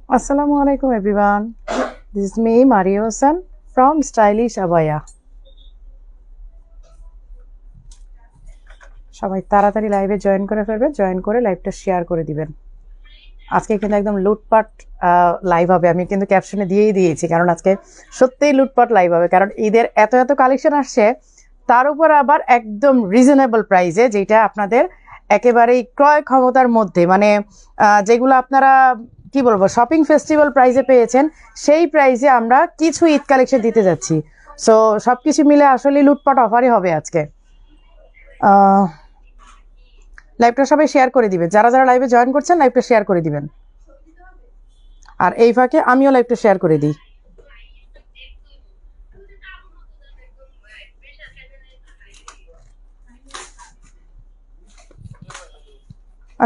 Assalamualaikum everyone. This is me Mario San from Stylish Abaya. সবাই তাড়াতাড়ি লাইভে join করে ফেলবেন, জয়েন করে লাইভটা শেয়ার করে দিবেন। আজকে কিন্তু একদম লুটপাট লাইভ হবে, আমি কিন্তু ক্যাপশনে দিয়েই দিয়েছি, কারণ আজকে সত্যিই লুটপাট লাইভ হবে। কারণ ঈদের এত এত কালেকশন আসছে, তার উপর আবার একদম রিজনেবল প্রাইসে, যেটা আপনাদের একেবারেই ক্রয় ক্ষমতার মধ্যে, মানে যেগুলো আপনারা কি বলবো শপিং ফেস্টিভ্যাল প্রাইসে পেয়েছেন, সেই প্রাইসে আমরা কিছু ঈদ কালেকশন দিতে যাচ্ছি। সো সবকিছু মিলে আসলে লুটপাট অফারই হবে আজকে। লাইভটা সবাই শেয়ার করে দিবেন, যারা যারা লাইভে জয়েন করছেন লাইভটা শেয়ার করে দিবেন। আর এই ফাঁকে আমিও লাইভটা শেয়ার করে দিই।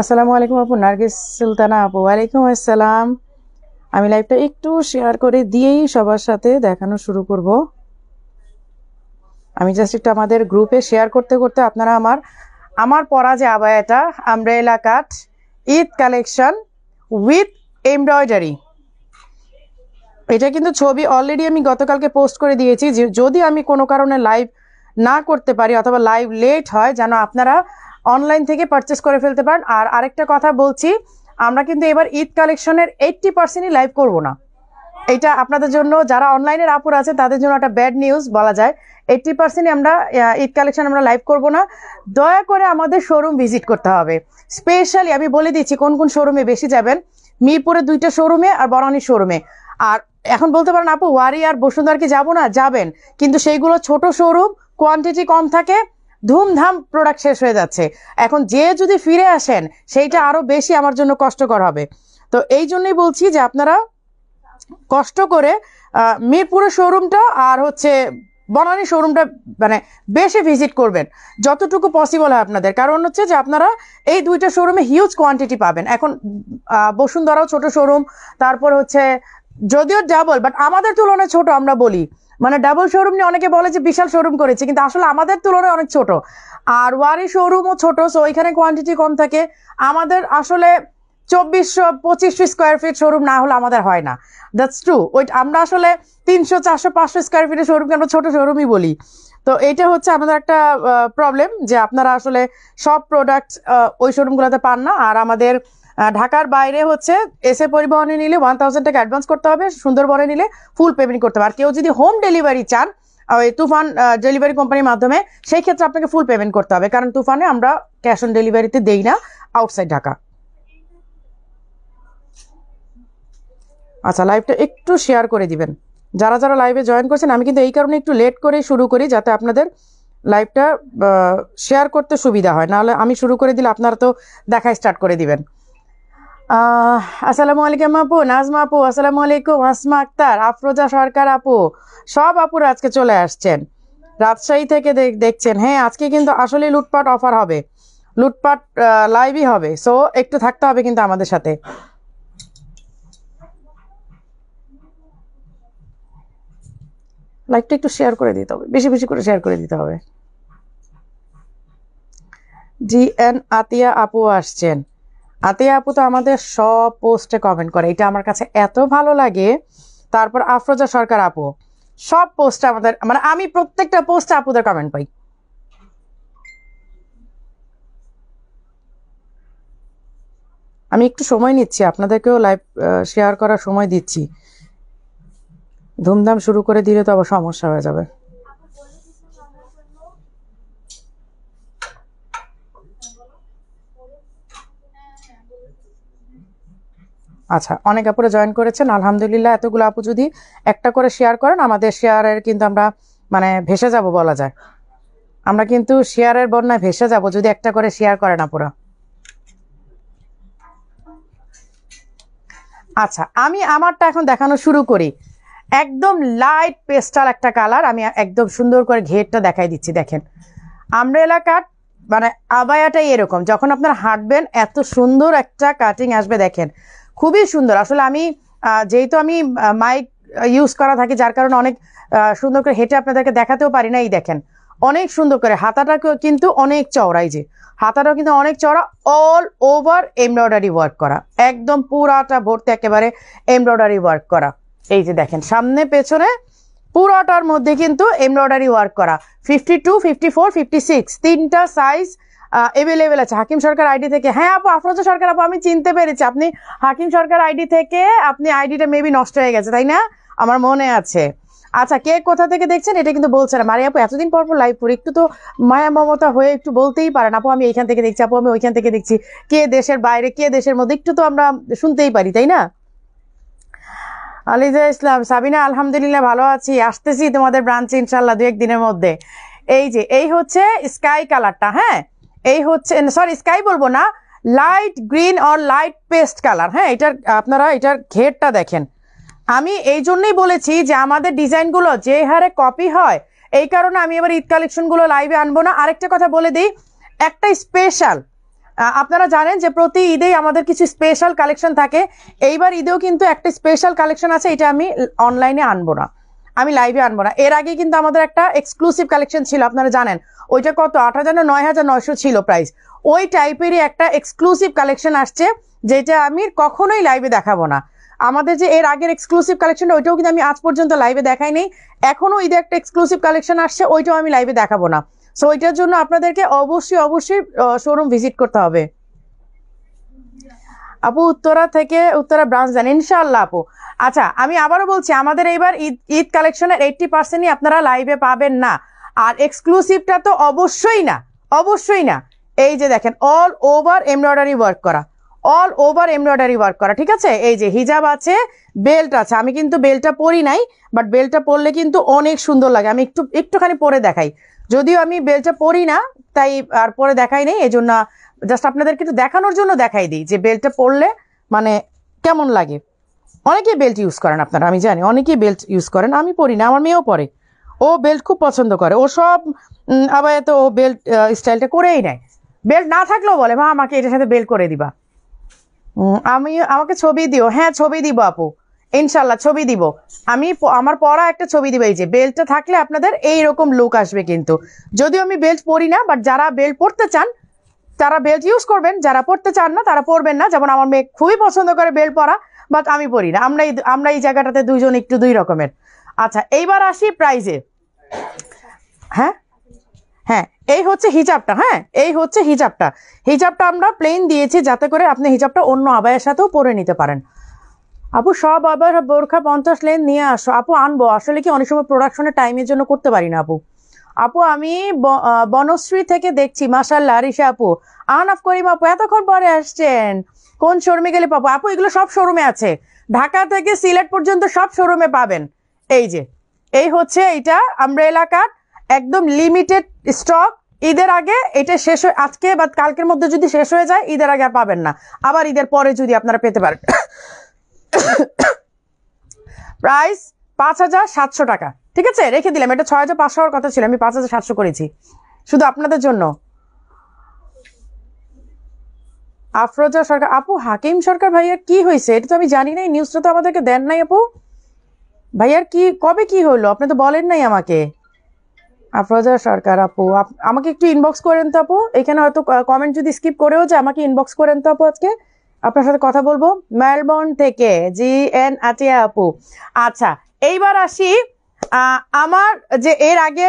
আসসালামু আলাইকুম আপু, নার্গিস সুলতানা আপু। ওয়ালাইকুম আসসালাম। আমি লাইভটা একটু শেয়ার করে দিয়েই সবার সাথে দেখানো শুরু করব। আমি জাস্ট একটু আমাদের গ্রুপে শেয়ার করতে করতে আপনারা আমার পরা যে আবায়াটা umbrella cut Eid collection with embroidery, এটা কিন্তু ছবি অলরেডি আমি গতকালকে পোস্ট করে দিয়েছি। যদি আমি কোনো কারণে লাইভ না করতে পারি অথবা লাইভ লেট হয়, যেন আপনারা অনলাইন থেকে পারচেস করে ফেলতে পারেন। আর আরেকটা কথা বলছি, আমরা কিন্তু এবার ঈদ কালেকশনের 80%ই লাইভ করব না। এটা আপনাদের জন্য, যারা অনলাইনের আপুর আছে তাদের জন্য একটা ব্যাড নিউজ বলা যায়। 80%ই আমরা ঈদ কালেকশন আমরা লাইভ করব না। দয়া করে আমাদের শোরুম ভিজিট করতে হবে। স্পেশালি আমি বলে দিচ্ছি কোন কোন শোরুমে বেশি যাবেন। মিরপুরে 2টা শোরুমে আর বনানী শোরুমে। আর এখন বলতে পারেন আপু ওয়ারি আর বসুন্ধরা কি যাবো না, যাবেন, কিন্তু সেইগুলো ছোট শোরুম, কোয়ান্টিটি কম থাকে, ধুমধাম প্রোডাক্ট শেষ হয়ে যাচ্ছে। এখন যে যদি ফিরে আসেন সেইটা আরো বেশি আমার জন্য কষ্টকর হবে। তো এই জন্যই বলছি যে আপনারা কষ্ট করে মিরপুরের শোরুমটা আর হচ্ছে বনানী শোরুমটা মানে বেশি ভিজিট করবেন যতটুকু পসিবল হয় আপনাদের। কারণ হচ্ছে যে আপনারা এই 2টা শোরুমে হিউজ কোয়ান্টিটি পাবেন। এখন বসুন্ধরাও ছোট শোরুম, তারপর হচ্ছে যদিও ডাবল, বাট আমাদের তুলনায় ছোট। আমরা বলি মানে ডাবল শোরুম নিয়ে অনেকে বলে যে বিশাল শোরুম করেছে, কিন্তু আসলে আমাদের তুলনায় অনেক ছোট। আর ওয়ারি শোরুমও ছোট, সো ওইখানে কোয়ান্টিটি কম থাকে। আমাদের আসলে 2400-2500 স্কোয়ার ফিট শোরুম না হলে আমাদের হয় না। That's true. ওই আমরা আসলে 300-400-500 স্কোয়ার ফিটের শোরুমকে আমরা ছোট শোরুমই বলি। তো এটা হচ্ছে আমাদের একটা প্রবলেম, যে আপনারা আসলে সব প্রোডাক্ট ওই শোরুমগুলোতে পান না। আর আমাদের ঢাকার বাইরে হচ্ছে এসএ পরিবহনে নিলে 1000 টাকা অ্যাডভান্স করতে হবে, সুন্দরবনে নিলে ফুল পেমেন্ট করতে হবে। আর কেউ যদি হোম ডেলিভারি চান ওই তুফান ডেলিভারি কোম্পানির মাধ্যমে, সেই ক্ষেত্রে আপনাকে ফুল পেমেন্ট করতে হবে, কারণ তুফানে আমরা ক্যাশ অন ডেলিভারিতে দেই না আউটসাইড ঢাকা। আচ্ছা, লাইভটা একটু শেয়ার করে দিবেন যারা যারা লাইভে জয়েন করছেন। আমি কিন্তু এই কারণে একটু লেট করে শুরু করি, যাতে আপনাদের লাইভটা শেয়ার করতে সুবিধা হয়, নাহলে আমি শুরু করে দিলে আপনারা তো দেখা স্টার্ট করে দিবেন। আসসালামু আলাইকুম আপু, নাজমা আপু আসসালামু আলাইকুম, আসমা আক্তার, আফরোজা সরকার আপু, সব আপুরা আজকে চলে আসছেন, রাজশাহী থেকে দেখছেন। হ্যাঁ, আজকে কিন্তু আসলে লুটপাট অফার হবে, লুটপাট লাইভই হবে। সো একটু থাকতে হবে কিন্তু আমাদের সাথে। লাইভটা একটু শেয়ার করে দিতে হবে, বেশি বেশি করে শেয়ার করে দিতে হবে। জিএন আতিয়া আপু আসছেন। আতিয়া আপু তো আমাদের সব পোস্টে কমেন্ট করে, এটা আমার কাছে এত ভালো লাগে। তারপর আফরোজা সরকার আপু, সব পোস্টে আমাদের, মানে আমি প্রত্যেকটা পোস্টে আপুদের কমেন্ট পাই। আমি একটু সময় নিচ্ছি, আপনাদেরকেও লাইভ শেয়ার করার সময় দিচ্ছি। ধুমধাম শুরু করে দিলে তো আবার সমস্যা হয়ে যাবে। আচ্ছা, অনেক আপুরা জয়েন করেছেন, আলহামদুলিল্লাহ। এতগুলো আপু যদি একটা করে শেয়ার করেন, আমাদের শেয়ারের কিন্তু আমরা মানে ভেসে যাব বলা যায়। আমরা কিন্তু শেয়ারের বন্যায় ভেসে যাব যদি একটা করে শেয়ার করেন আপুরা। আচ্ছা, আমি আমারটা এখন দেখানো শুরু করি। একদম লাইট পেস্টাল একটা কালার, আমি একদম সুন্দর করে ঘেরটা দেখাই দিচ্ছি। দেখেন আমব্রেলা কাট, মানে আবায়াটাই এরকম, যখন আপনার হাঁটবেন এত সুন্দর একটা কাটিং আসবে। দেখেন খুবই সুন্দর। আসলে আমি যেহেতু আমি মাইক ইউজ করা থাকি, যার কারণে অনেক সুন্দর করে হেঁটে আপনাদেরকে দেখাতেও পারি না। এই দেখেন অনেক সুন্দর করে, হাতাটা কিন্তু অনেক চওড়াই, যে হাতাটাও কিন্তু অনেক চওড়া, অল ওভার এমব্রয়ডারি ওয়ার্ক করা, একদম পুরাটা ভর্তি একেবারে এমব্রয়ডারি ওয়ার্ক করা। এই যে দেখেন সামনে পেছনে পুরোটার মধ্যে কিন্তু এমব্রয়ডারি ওয়ার্ক করা। 52, 54, 56 তিনটা সাইজ অ্যাভেলেবেল আছে হাকিম সরকার আইডি থেকে। হ্যাঁ আপু, আফরোজা সরকার আপু, আমি চিনতে পেরেছি আপনি হাকিম সরকার আইডি থেকে, আপনি আইডিটা মেবি নষ্ট হয়ে গেছে তাই না, আমার মনে আছে। আচ্ছা, কে কোথা থেকে দেখছেন এটা কিন্তু বলছে না। মারি আপু, এতদিন পর লাইভ করি, একটু তো মায়া মমতা হয়ে একটু বলতেই পারেন আপু আমি এইখান থেকে দেখছি, আপু আমি ওইখান থেকে দেখছি। কে দেশের বাইরে, কে দেশের মধ্যে, একটু তো আমরা শুনতেই পারি তাই না। আলিজা ইসলাম, সাবিনা আলহামদুলিল্লাহ ভালো আছি, আসতেছি তোমাদের ব্রাঞ্চে ইনশাল্লাহ 2-1 দিনের মধ্যে। এই যে এই হচ্ছে স্কাই কালারটা, হ্যাঁ এই হচ্ছে, সরি স্কাই বলবো না, light green or light paste colour. হ্যাঁ এটার আপনারা এটার ঘেরটা দেখেন। আমি এই জন্যই বলেছি যে আমাদের ডিজাইনগুলো যে হারে কপি হয়, এই কারণে আমি এবার ঈদ কালেকশনগুলো লাইভে আনবো না। আরেকটা কথা বলে দিই, একটা স্পেশাল, আপনারা জানেন যে প্রতি ঈদেই আমাদের কিছু স্পেশাল কালেকশন থাকে, এইবার ঈদেও কিন্তু একটা স্পেশাল কালেকশন আছে, এটা আমি অনলাইনে আনবো না, আমি লাইভে আনবো না। এর আগে কিন্তু আমাদের একটা এক্সক্লুসিভ কালেকশন ছিল, আপনারা জানেন ওইটা কত 8,000 না 9,900 ছিল প্রাইস, ওই টাইপেরই একটা এক্সক্লুসিভ কালেকশন আসছে যেটা আমি কখনোই লাইভে দেখাবো না। আমাদের যে এর আগের এক্সক্লুসিভ কালেকশনটা, ওইটাও কিন্তু আমি আজ পর্যন্ত লাইভে দেখাই নেই, এখনো ঈদে একটা এক্সক্লুসিভ কালেকশন আসছে, ওইটাও আমি লাইভে দেখাবো না। সো ওইটার জন্য আপনাদেরকে অবশ্যই অবশ্যই শোরুম ভিজিট করতে হবে। আপু উত্তরা থেকে, উত্তরা ব্রাঞ্চ জানেন ইনশাআল্লাহ আপু। আচ্ছা আমি আবারও বলছি, আমাদের এইবার ঈদ কালেকশনের 80%ই আপনারা লাইভে পাবেন না, আর এক্সক্লুসিভটা তো অবশ্যই না, অবশ্যই না। এই যে দেখেন অল ওভার এমব্রয়ডারি ওয়ার্ক করা, অল ওভার এমব্রয়ডারি ওয়ার্ক করা, ঠিক আছে। এই যে হিজাব আছে, বেল্ট আছে, আমি কিন্তু বেল্টটা পরি নাই, বাট বেল্টটা পরলে কিন্তু অনেক সুন্দর লাগে। আমি একটুখানি পরে দেখাই, যদিও আমি বেল্টটা পরি না তাই আর পরে দেখাই নেই, এই জন্য জাস্ট আপনাদেরকে একটু দেখানোর জন্য দেখাই দিই যে বেল্টটা পরলে মানে কেমন লাগে। অনেকেই বেল্ট ইউজ করেন আপনারা, আমি জানি অনেকেই বেল্ট ইউজ করেন, আমি পরি না, আমার মেয়েও পরে, ও বেল্ট খুব পছন্দ করে, ও সব আবার এত ও বেল্ট স্টাইলটা করেই নেয়, বেল্ট না থাকলেও বলে মা আমাকে এটার সাথে বেল্ট করে দিবা। আমাকে ছবি দিও, হ্যাঁ ছবি দিব আপু ইনশাল্লাহ, ছবি দিব আমি, আমার পরা একটা ছবি দিব। এই যে বেল্টটা থাকলে আপনাদের এইরকম লুক আসবে কিন্তু, যদিও আমি বেল্ট পরি না, বাট যারা বেল্ট পরতে চান তারা বেল্ট ইউজ করবেন, যারা পড়তে চান না তারা পরবেন না। যেমন আমার মেয়ে খুবই পছন্দ করে বেল্ট পরা, বাট আমি পরি না। আমরা এই জায়গাটাতে দুইজন একটু দুই রকমের। আচ্ছা এইবার আসি প্রাইজে। হ্যাঁ হ্যাঁ এই হচ্ছে হিজাবটা, হ্যাঁ এই হচ্ছে হিজাবটা। হিজাবটা আমরা প্লেন দিয়েছি যাতে করে আপনি হিজাবটা অন্য আবায়ের সাথেও পরে নিতে পারেন। আপু সব আবার বোরখা 50 লেন নিয়ে আসো। আপু আনবো, আসলে কি অনেক সময় প্রোডাকশনের টাইমের জন্য করতে পারি না আপু। আপু আমি বনশ্রী থেকে দেখছি, মাশাআল্লাহ আরিশা আপু, আহনাফ করিম আপু এতক্ষণ পরে আসছেন, কোন শোরুমে গেলে পাবো? আপু এগুলো সব শোরুমে আছে, ঢাকা থেকে সিলেট পর্যন্ত সব শোরুমে পাবেন। এই যে এই হচ্ছে এইটা আমব্রেলা কাট, একদম লিমিটেড স্টক, ঈদের আগে এটা শেষ হয়ে, আজকে বা কালকের মধ্যে যদি শেষ হয়ে যায় ঈদের আগে আর পাবেন না, আবার ঈদের পরে যদি আপনারা পেতে পারেন। প্রাইস 5,700 টাকা, ঠিক আছে রেখে দিলাম, এটা 6,500 হওয়ার কথা ছিল, আমি 5,700 করেছি শুধু আপনাদের জন্য। আফরোজা সরকার আপু, হাকিম সরকার ভাইয়ার কি হয়েছে এটা তো আমি জানি নাই, নিউজটা তো আমাদেরকে দেন নাই আপু, ভাইয়ার কি কবে কি হলো আপনি তো বলেন নাই আমাকে। আফরোজা সরকার আপু আমাকে একটু ইনবক্স করেন তো আপু, এখানে হয়তো কমেন্ট যদি স্কিপ করেও যায় আমাকে ইনবক্স করেন তো আপু, আজকে আপনার সাথে কথা বলবো। মেলবোর্ন থেকে GN আটিয়া আপু। আচ্ছা এইবার আসি, আমার যে এর আগে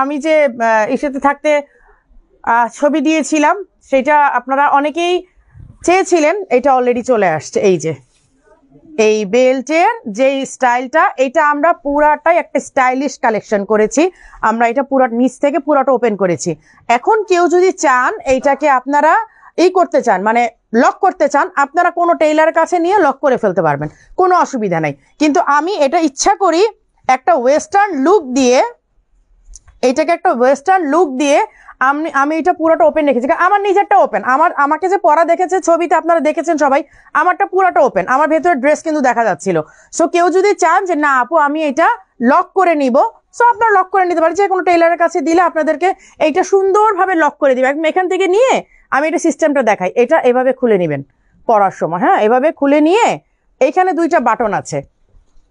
আমি যে ইসেতে থাকতে ছবি দিয়েছিলাম সেটা আপনারা অনেকেই চেয়েছিলেন, এটা অলরেডি চলে আসছে। এই যে এই বেল্টের যে স্টাইলটা, এটা আমরা পুরাটাই একটা স্টাইলিশ কালেকশন করেছি, আমরা এটা পুরো নিচ থেকে পুরাটা ওপেন করেছি। এখন কেউ যদি চান এইটাকে আপনারা করতে চান, মানে লক করতে চান, আপনারা কোনো টেইলারের কাছে নিয়ে লক করে ফেলতে পারবেন, কোনো অসুবিধা নাই। কিন্তু আমি এটা ইচ্ছা করি একটা ওয়েস্টার্ন লুক দিয়ে, এইটাকে একটা ওয়েস্টার্ন লুক দিয়ে আমি এটা পুরোটা ওপেন রেখেছি। আমার নিজেরটা ওপেন, আমাকে যে পরা দেখেছে ছবিতে আপনারা দেখেছেন সবাই, আমারটা পুরোটা ওপেন, আমার ভেতরে ড্রেস কিন্তু দেখা যাচ্ছিল। সো কেউ যদি চান যে না আপু আমি এটা লক করে নিব, সো আপনারা লক করে নিতে পারেন, যে কোনো টেইলারের কাছে দিলে আপনাদেরকে এইটা সুন্দরভাবে লক করে দিবে। একদম এখান থেকে নিয়ে আমি এটা সিস্টেমটা দেখাই, এটা এভাবে খুলে নেবেন পরার সময়, হ্যাঁ এভাবে খুলে নিয়ে এইখানে 2টা বাটন আছে,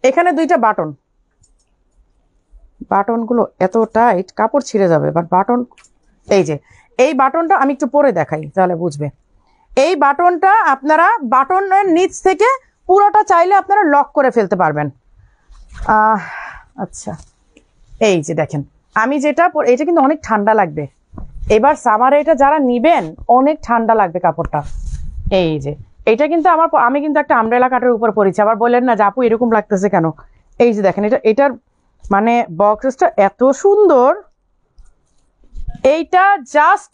এখানে 2টা বাটন, বাটনগুলো এত টাইট কাপড় ছিঁড়ে যাবে, বাট বাটন এই যে এই বাটনটা আমি একটু পরে দেখাই তাহলে বুঝবে। এই বাটনটা আপনারা বাটনের নিচ থেকে পুরোটা চাইলে আপনারা লক করে ফেলতে পারবেন। আচ্ছা এই যে দেখেন আমি যেটা, এটা কিন্তু অনেক ঠান্ডা লাগবে এবার সামারে, এটা যারা নিবেন অনেক ঠান্ডা লাগবে কাপড়টা। এই যে এটা কিন্তু আমি কিন্তু একটা আমব্রেলা কাটের উপর পরেছি, আবার বললেন না যে আপু এরকম লাগতেছে কেন। এই যে দেখেন এটার মানে বক্সটা এত সুন্দর, এইটা জাস্ট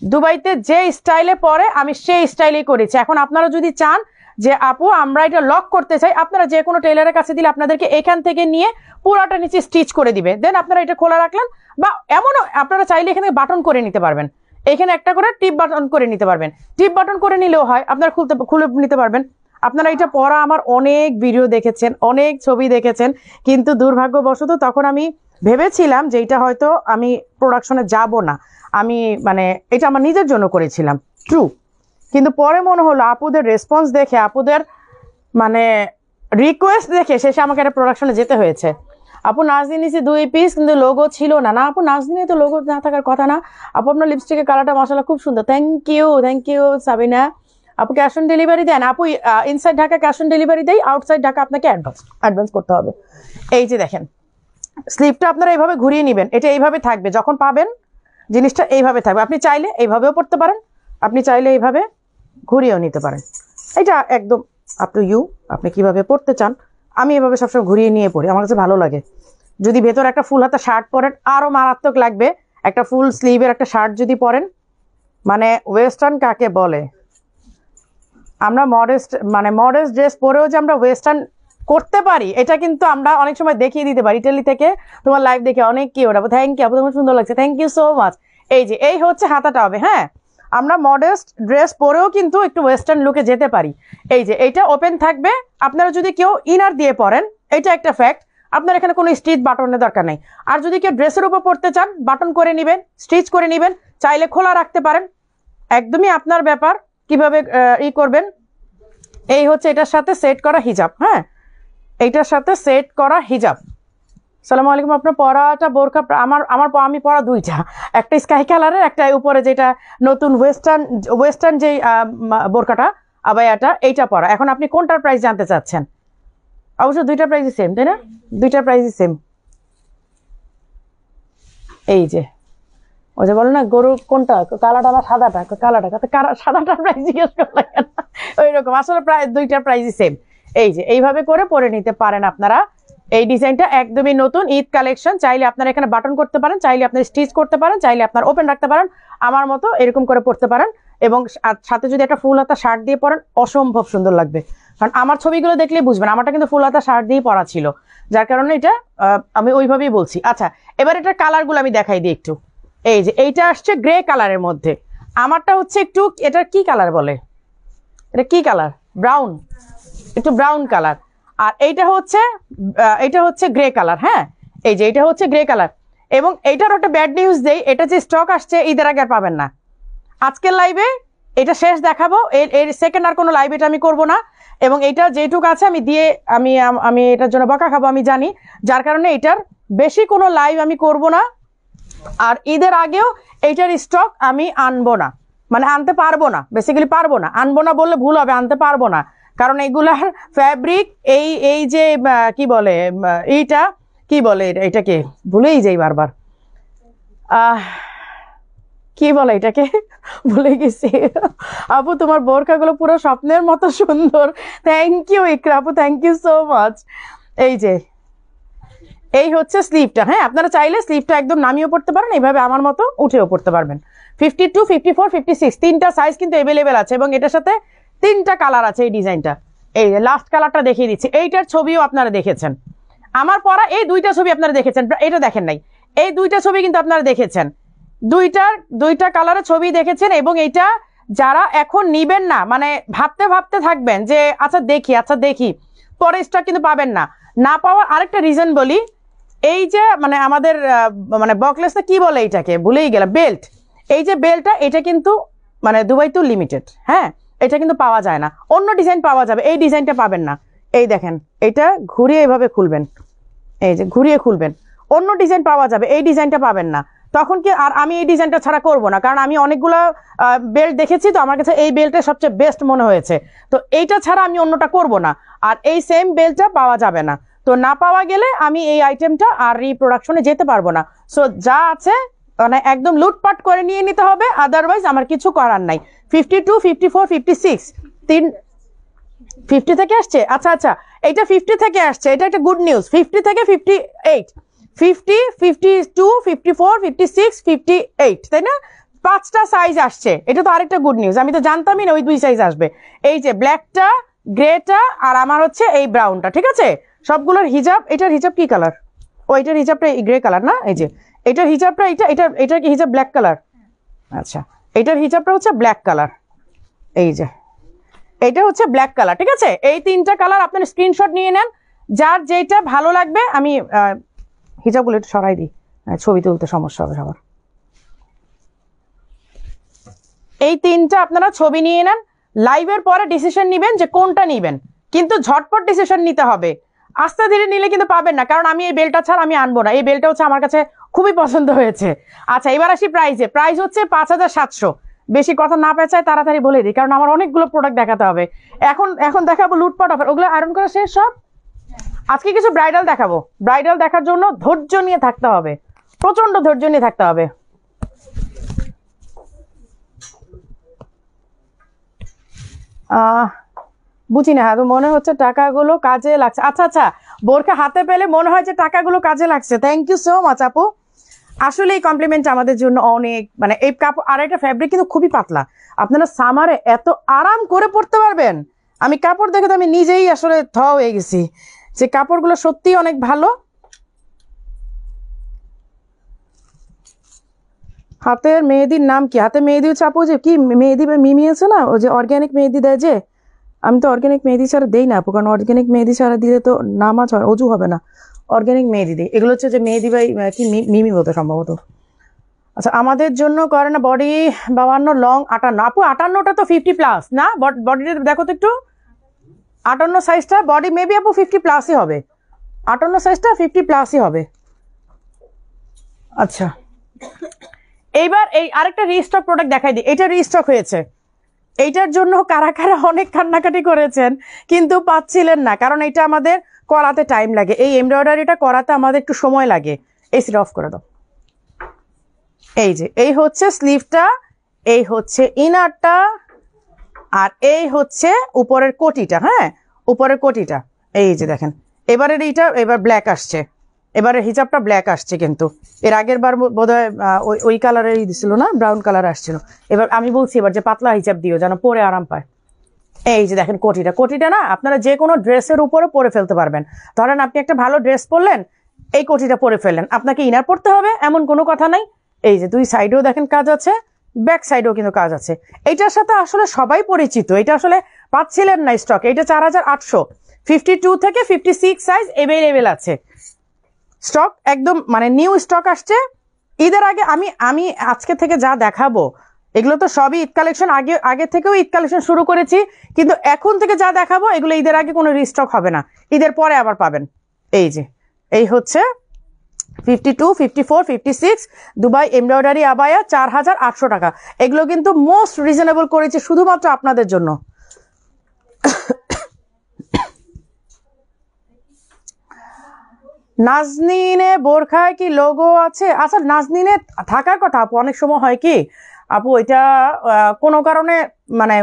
দুবাইতে যে স্টাইলে পরে আমি সেই স্টাইলেই করেছি। এখন আপনারা যদি চান যে আপু আমরা এটা লক করতে চাই, আপনারা যে কোনো টেইলারের কাছে দিলে আপনাদেরকে এখান থেকে নিয়ে পুরোটা নিচে স্টিচ করে দিবে, দেন আপনারা এটা খোলা রাখলেন, বা এমনও আপনারা চাইলে এখানে বাটন করে নিতে পারবেন, এখানে একটা করে টিপ বাটন করে নিতে পারবেন, টিপ বাটন করে নিলেও হয়, আপনারা খুলে নিতে পারবেন। আপনারা এটা পরা আমার অনেক ভিডিও দেখেছেন, অনেক ছবি দেখেছেন, কিন্তু দুর্ভাগ্যবশত তখন আমি ভেবেছিলাম যে এটা হয়তো আমি প্রোডাকশনে যাব না, আমি মানে এটা আমার নিজের জন্য করেছিলাম, ট্রু। কিন্তু পরে মনে হলো আপুদের রেসপন্স দেখে, আপুদের মানে রিকোয়েস্ট দেখে শেষে আমাকে একটা প্রোডাকশনে যেতে হয়েছে। আপু নাজনি নিচে 2 পিস কিন্তু লোগো ছিল না। না আপু নাজনি তো লোগো না থাকার কথা না। আপু আপনার লিপস্টিকের কালারটা মাশাআল্লাহ খুব সুন্দর, থ্যাংক ইউ সাবিনা। আপু ক্যাশ অন ডেলিভারি দেন? আপু inside Dhaka cash on delivery দেই, আউটসাইড ঢাকা আপনাকে অ্যাডভান্স করতে হবে। এই যে দেখেন স্লিপটা আপনারা এইভাবে ঘুরিয়ে নেবেন, এটা এইভাবে থাকবে, যখন পাবেন জিনিসটা এইভাবে থাকবে। আপনি চাইলে এইভাবেও পড়তে পারেন, আপনি চাইলে এইভাবে ঘুরিয়েও নিতে পারেন, এটা একদম আপ টু ইউ, আপনি কিভাবে পড়তে চান। আমি এভাবে সবসময় ঘুরিয়ে নিয়ে পড়ি, আমার কাছে ভালো লাগে। যদি ভেতর একটা ফুল হাতা শার্ট পরেন আরও মারাত্মক লাগবে, একটা ফুল স্লিভের একটা শার্ট যদি পরেন, মানে ওয়েস্টার্ন কাকে বলে, আমরা মডেস্ট ড্রেস পরেও যে আমরা ওয়েস্টার্ন করতে পারি, এটা কিন্তু আমরা অনেক সময় দেখিয়ে দিতে পারি। ইটালি থেকে তোমার লাইভ দেখে অনেক কি ওটা, থ্যাংক ইউ আপু, তোমার সুন্দর লাগছে, থ্যাংক ইউ সো মাচ। এই হচ্ছে হাতাটা হবে। হ্যাঁ আমরা মডেস্ট ড্রেস পরেও কিন্তু একটু ওয়েস্টার্ন লুকে যেতে পারি। এই যে এইটা ওপেন থাকবে, আপনারা যদি কেউ ইনার দিয়ে পরেন, এটা একটা ফ্যাক্ট, আপনার এখানে কোনো স্টিচ বাটনের দরকার নেই। আর যদি কেউ ড্রেসের উপর পরতে চান, বাটন করে নেবেন, স্টিচ করে নেবেন, চাইলে খোলা রাখতে পারেন, একদমই আপনার ব্যাপার কিভাবে করবেন। এই হচ্ছে এটার সাথে সেট করা হিজাব। হ্যাঁ এইটার সাথে সেট করা হিজাব। সালামু আলাইকুম। আপনার পরাটা বোরকা, আমি পরা দুইটা, একটা স্কাই কালারের, একটা উপরে যেটা নতুন ওয়েস্টার্ন যেই বোরকাটা আবায়াটা, এইটা পরা। এখন আপনি কোনটার প্রাইস জানতে চাচ্ছেন? অবশ্য দুইটার প্রাইসই সেম, তাই না? দুইটার প্রাইসই সেম। এই যে ওই যে বলো না গরু কোনটা, কালাটা না সাদাটা? সাদাটার প্রাইস জিজ্ঞেস করলে ওই রকম, আসলে প্রায় দুইটার প্রাইসই সেম। এই যে এইভাবে করে পরে নিতে পারেন আপনারা। এই ডিজাইনটা একদমই নতুন ঈদ কালেকশন, চাইলে আপনারা এখানে বাটন করতে পারেন, চাইলে আপনার স্টিচ করতে পারেন, চাইলে আপনার ওপেন রাখতে পারেন, আমার মতো এরকম করে পড়তে পারেন, এবং সাথে যদি একটা ফুল হাতা শার্ট দিয়ে পরেন অসম্ভব সুন্দর লাগবে। কারণ আমার ছবিগুলো দেখলেই বুঝবেন আমারটা কিন্তু ফুল হাতা শার্ট দিয়েই পরা ছিল, যার কারণে এটা আমি ওইভাবেই বলছি। আচ্ছা এবার এটার কালারগুলো আমি দেখাই দিই একটু। এই যে এইটা আসছে গ্রে কালারের মধ্যে, আমারটা হচ্ছে একটু, এটার কি কালার বলে, এটা কি কালার, ব্রাউন, একটু ব্রাউন কালার। আর এইটা হচ্ছে গ্রে কালার। হ্যাঁ এই যে এটা হচ্ছে গ্রে কালার। এবং এইটার একটা ব্যাড নিউজ দেই, এটা যে স্টক আসছে ঈদের আগে আর পাবেন না। আজকের লাইভে এটা শেষ দেখাবো, এর সেকেন্ড আর কোনো লাইভ এটা আমি করবো না। এবং এটা যেটুকু আছে আমি দিয়ে আমি এটার জন্য বকা খাবো আমি জানি, যার কারণে এটার বেশি কোনো লাইভ আমি করব না। আর ঈদের আগেও এইটার স্টক আমি আনবো না, মানে আনতে পারবো না, বেসিক্যালি পারবো না, আনবো না বললে ভুল হবে, আনতে পারবো না। কারণ এইগুলার ফ্যাব্রিক এই যে কি বলে এইটা কি বলে, এটাকে ভুলেই যাই বারবার, কি বলে এটাকে ভুলে গেছি। আপু তোমার বোরকাগুলো পুরো স্বপ্নের মতো সুন্দর, থ্যাংক ইউ ইকরা আপু, থ্যাংক ইউ সো মাচ। এই যে এই হচ্ছে স্লিভটা। হ্যাঁ আপনারা চাইলে স্লিভটা একদম নামিয়েও পড়তে পারেন, এইভাবে আমার মতো উঠেও পড়তে পারবেন। 52, 54, 56 তিনটা সাইজ কিন্তু অ্যাভেলেবেল আছে, এবং এটার সাথে তিনটা কালার আছে। এই ডিজাইনটা, এই লাস্ট কালারটা দেখিয়ে দিচ্ছি, এইটার ছবিও আপনারা দেখেছেন, আমার পরা এই দুইটা ছবি আপনারা দেখেছেন, এটা দেখেন নাই, এই দুইটা ছবি কিন্তু আপনারা দেখেছেন, দুইটা কালারের ছবি দেখেছেন। এবং এইটা যারা এখন নিবেন না, মানে ভাবতে থাকবেন যে আচ্ছা দেখি পরে স্টক কিন্তু পাবেন না। না পাওয়ার আরেকটা রিজন বলি, এই যে মানে আমাদের মানে বকলেসটা কি বলে এটাকে ভুলেই গেলাম, বেল্ট। এই যে বেল্টটা, এটা কিন্তু মানে দুবাই তো লিমিটেড। হ্যাঁ এটা কিন্তু পাওয়া যায় না, অন্য ডিজাইন পাওয়া যাবে, এই ডিজাইনটা পাবেন না। এই দেখেন এটা ঘুরিয়ে এভাবে খুলবেন, এই যে ঘুরিয়ে খুলবেন, অন্য ডিজাইন পাওয়া যাবে, এই ডিজাইনটা পাবেন না। তখন কি আর আমি এই ডিজাইনটা ছাড়া করব না, কারণ আমি অনেকগুলো বেল্ট দেখেছি, তো আমার কাছে এই বেল্টটা সবচেয়ে বেস্ট মনে হয়েছে, তো এইটা ছাড়া আমি অন্যটা করব না। আর এই সেম বেল্টটা পাওয়া যাবে না, তো না পাওয়া গেলে আমি এই আইটেমটা আর রিপ্রোডাকশনে যেতে পারবো না। সো যা আছে মানে একদম লুটপাট করে নিয়ে নিতে হবে, আদারওয়াইজ আমার কিছু করার নাই। 52, 54, 56 তিন 50 থেকে আসছে। আচ্ছা আচ্ছা, এটা 50 থেকে আসছে, এটা একটা গুড নিউজ। 50 থেকে 58, 50, 52, 54, 56, 58, তাই না? 5টা সাইজ আসছে, এটা তো আরেকটা গুড নিউজ। আমি তো জানতামই না ওই 2 সাইজ আসবে। এই যে ব্ল্যাকটা, গ্রেটা, আর আমার হচ্ছে এই ব্রাউনটা, ঠিক আছে? সবগুলোর হিজাব, এটার হিজাব কি কালার? ও এটার হিজাবটা গ্রে কালার না? এই যে এটার হিজাবটা, এটার কি হিজাব ব্ল্যাক কালার? আচ্ছা, এটার হিজাবটা হচ্ছে ব্ল্যাক কালার। এই যে এটা হচ্ছে ব্ল্যাক কালার, ঠিক আছে? এই 3টা কালার আপনার স্ক্রিনশট নিয়ে নেন, যার যেটা ভালো লাগবে। আমি হিজাবগুলো একটু সরাই দিই, ছবি তুলতে সমস্যা হবে সবার। এই 3টা আপনারা ছবি নিয়ে নেন, লাইভের পরে ডিসিশন নিবেন যে কোনটা নিবেন, কিন্তু ঝটপট ডিসিশন নিতে হবে। আস্তে ধীরে নিলে কিন্তু পাবেন না, কারণ আমি এই বেলটা ছাড়া আমি আনবো না। এই বেলটা হচ্ছে আমার কাছে খুবই পছন্দ হয়েছে। আচ্ছা, এবার আসি প্রাইসে। প্রাইস হচ্ছে 5700। বেশি কথা না পেঁচায় তাড়াতাড়ি বলে দিই, কারণ আমার অনেকগুলো প্রোডাক্ট দেখাতে হবে। এখন দেখাবো লুটপাট অফার, ওগুলো আয়রন করা শেষ সব। আজকে কিছু ব্রাইডাল দেখাবো। ব্রাইডাল দেখার জন্য ধৈর্য নিয়ে থাকতে হবে, প্রচন্ড ধৈর্য নিয়ে থাকতে হবে। বুঝি না, তো মনে হচ্ছে টাকাগুলো কাজে লাগছে। আচ্ছা আচ্ছা, বোরখা হাতে পেলে মনে হয় যে টাকাগুলো কাজে লাগছে। থ্যাংক ইউ সো মাচ আপু। আসলে এই কমপ্লিমেন্ট আমাদের জন্য অনেক, মানে এই কাপড় আর একটা ফ্যাব্রিক কিন্তু খুবই পাতলা, আপনারা সামারে এত আরাম করে পরতে পারবেন। আমি কাপড় দেখে তো আমি নিজেই আসলে হয়ে গেছি যে কাপড়গুলো সত্যিই অনেক ভালো। হাতের মেহেদির নাম কি? হাতে মেহেদি হচ্ছে আপু যে কি মেহেদি বা মিমি আছে না, ও যে অর্গ্যানিক মেহেদি দেয় যে, আমি তো অর্গ্যানিক মেহেদি ছাড়া দেই না আপু, কারণ অর্গ্যানিক মেহেদি ছাড়া দিলে তো নামাজ অজু হবে না। অর্গ্যানিক মেহেদি দিই। এগুলো হচ্ছে যে মেহেদি বাই কি মিমি বলতে সম্ভবত। আচ্ছা, আমাদের জন্য করে না বডি 52, লং 58। আপু 58টা তো 50+ না? বডিটা দেখো তো একটু, 58 সাইজটা বডি মেবি আপু 50+ই হবে। 58 সাইজটা 50+ই হবে। আচ্ছা, এইবার এই আরেকটা রিস্টক প্রোডাক্ট দেখাই দিই। এটা রিস্টক হয়েছে, এইটার জন্য কারা কারা অনেক কান্নাকাটি করেছেন কিন্তু পাচ্ছিলেন না, কারণ এটা আমাদের করাতে টাইম লাগে। এই এমব্রয়ডারিটা করাতে আমাদের একটু সময় লাগে। এসিটা অফ করে দাও। এই যে এই হচ্ছে স্লিভটা, এই হচ্ছে ইনারটা, আর এই হচ্ছে উপরের কোটিটা। হ্যাঁ, উপরের কোটিটা এই যে দেখেন। এবারের এইটা এবার ব্ল্যাক আসছে, এবারে হিজাবটা ব্ল্যাক আসছে, কিন্তু এর আগের বার বোধহয় ওই কালারেরই দিছিল না, ব্রাউন কালার আসছিল। এবার আমি বলছি এবার যে পাতলা হিজাব দিও, যেন পরে আরাম পায়। এই যে দেখেন কোটিটা না আপনারা যে কোনো ড্রেসের উপরে পরে ফেলতে পারবেন। ধরেন আপনি একটা ভালো ড্রেস পরলেন, এই কোটিটা পরে ফেললেন, আপনাকে ইনার পরতে হবে এমন কোনো কথা নাই। এই যে 2 সাইডেও দেখেন কাজ আছে, ব্যাক সাইডেও কিন্তু কাজ আছে। এইটার সাথে আসলে সবাই পরিচিত, এটা আসলে পাচ্ছিলেন না স্টক। এটা 4800, 52 থেকে 56 সাইজ অ্যাভেলেবেল আছে। স্টক একদম মানে নিউ স্টক আসছে ঈদের আগে। আমি আজকে থেকে যা দেখাবো এগুলো তো সবই ঈদ কালেকশন, আগে থেকেও ঈদ কালেকশন শুরু করেছি, কিন্তু এখন থেকে যা দেখাবো এগুলো ঈদের আগে কোনো রিস্টক হবে না, ঈদের পরে আবার পাবেন। এই যে এই হচ্ছে 52, 54, 56 দুবাই এমব্রয়ডারি আবায়া 4800 টাকা। এগুলো কিন্তু মোস্ট রিজনেবল করেছি শুধুমাত্র আপনাদের জন্য। নাজনীনে বোরখায় কি লোগো আছে? আচ্ছা, নাজনীনে থাকার কথা আপু, অনেক সময় হয় কি আপু, এটা কোনো কারণে মানে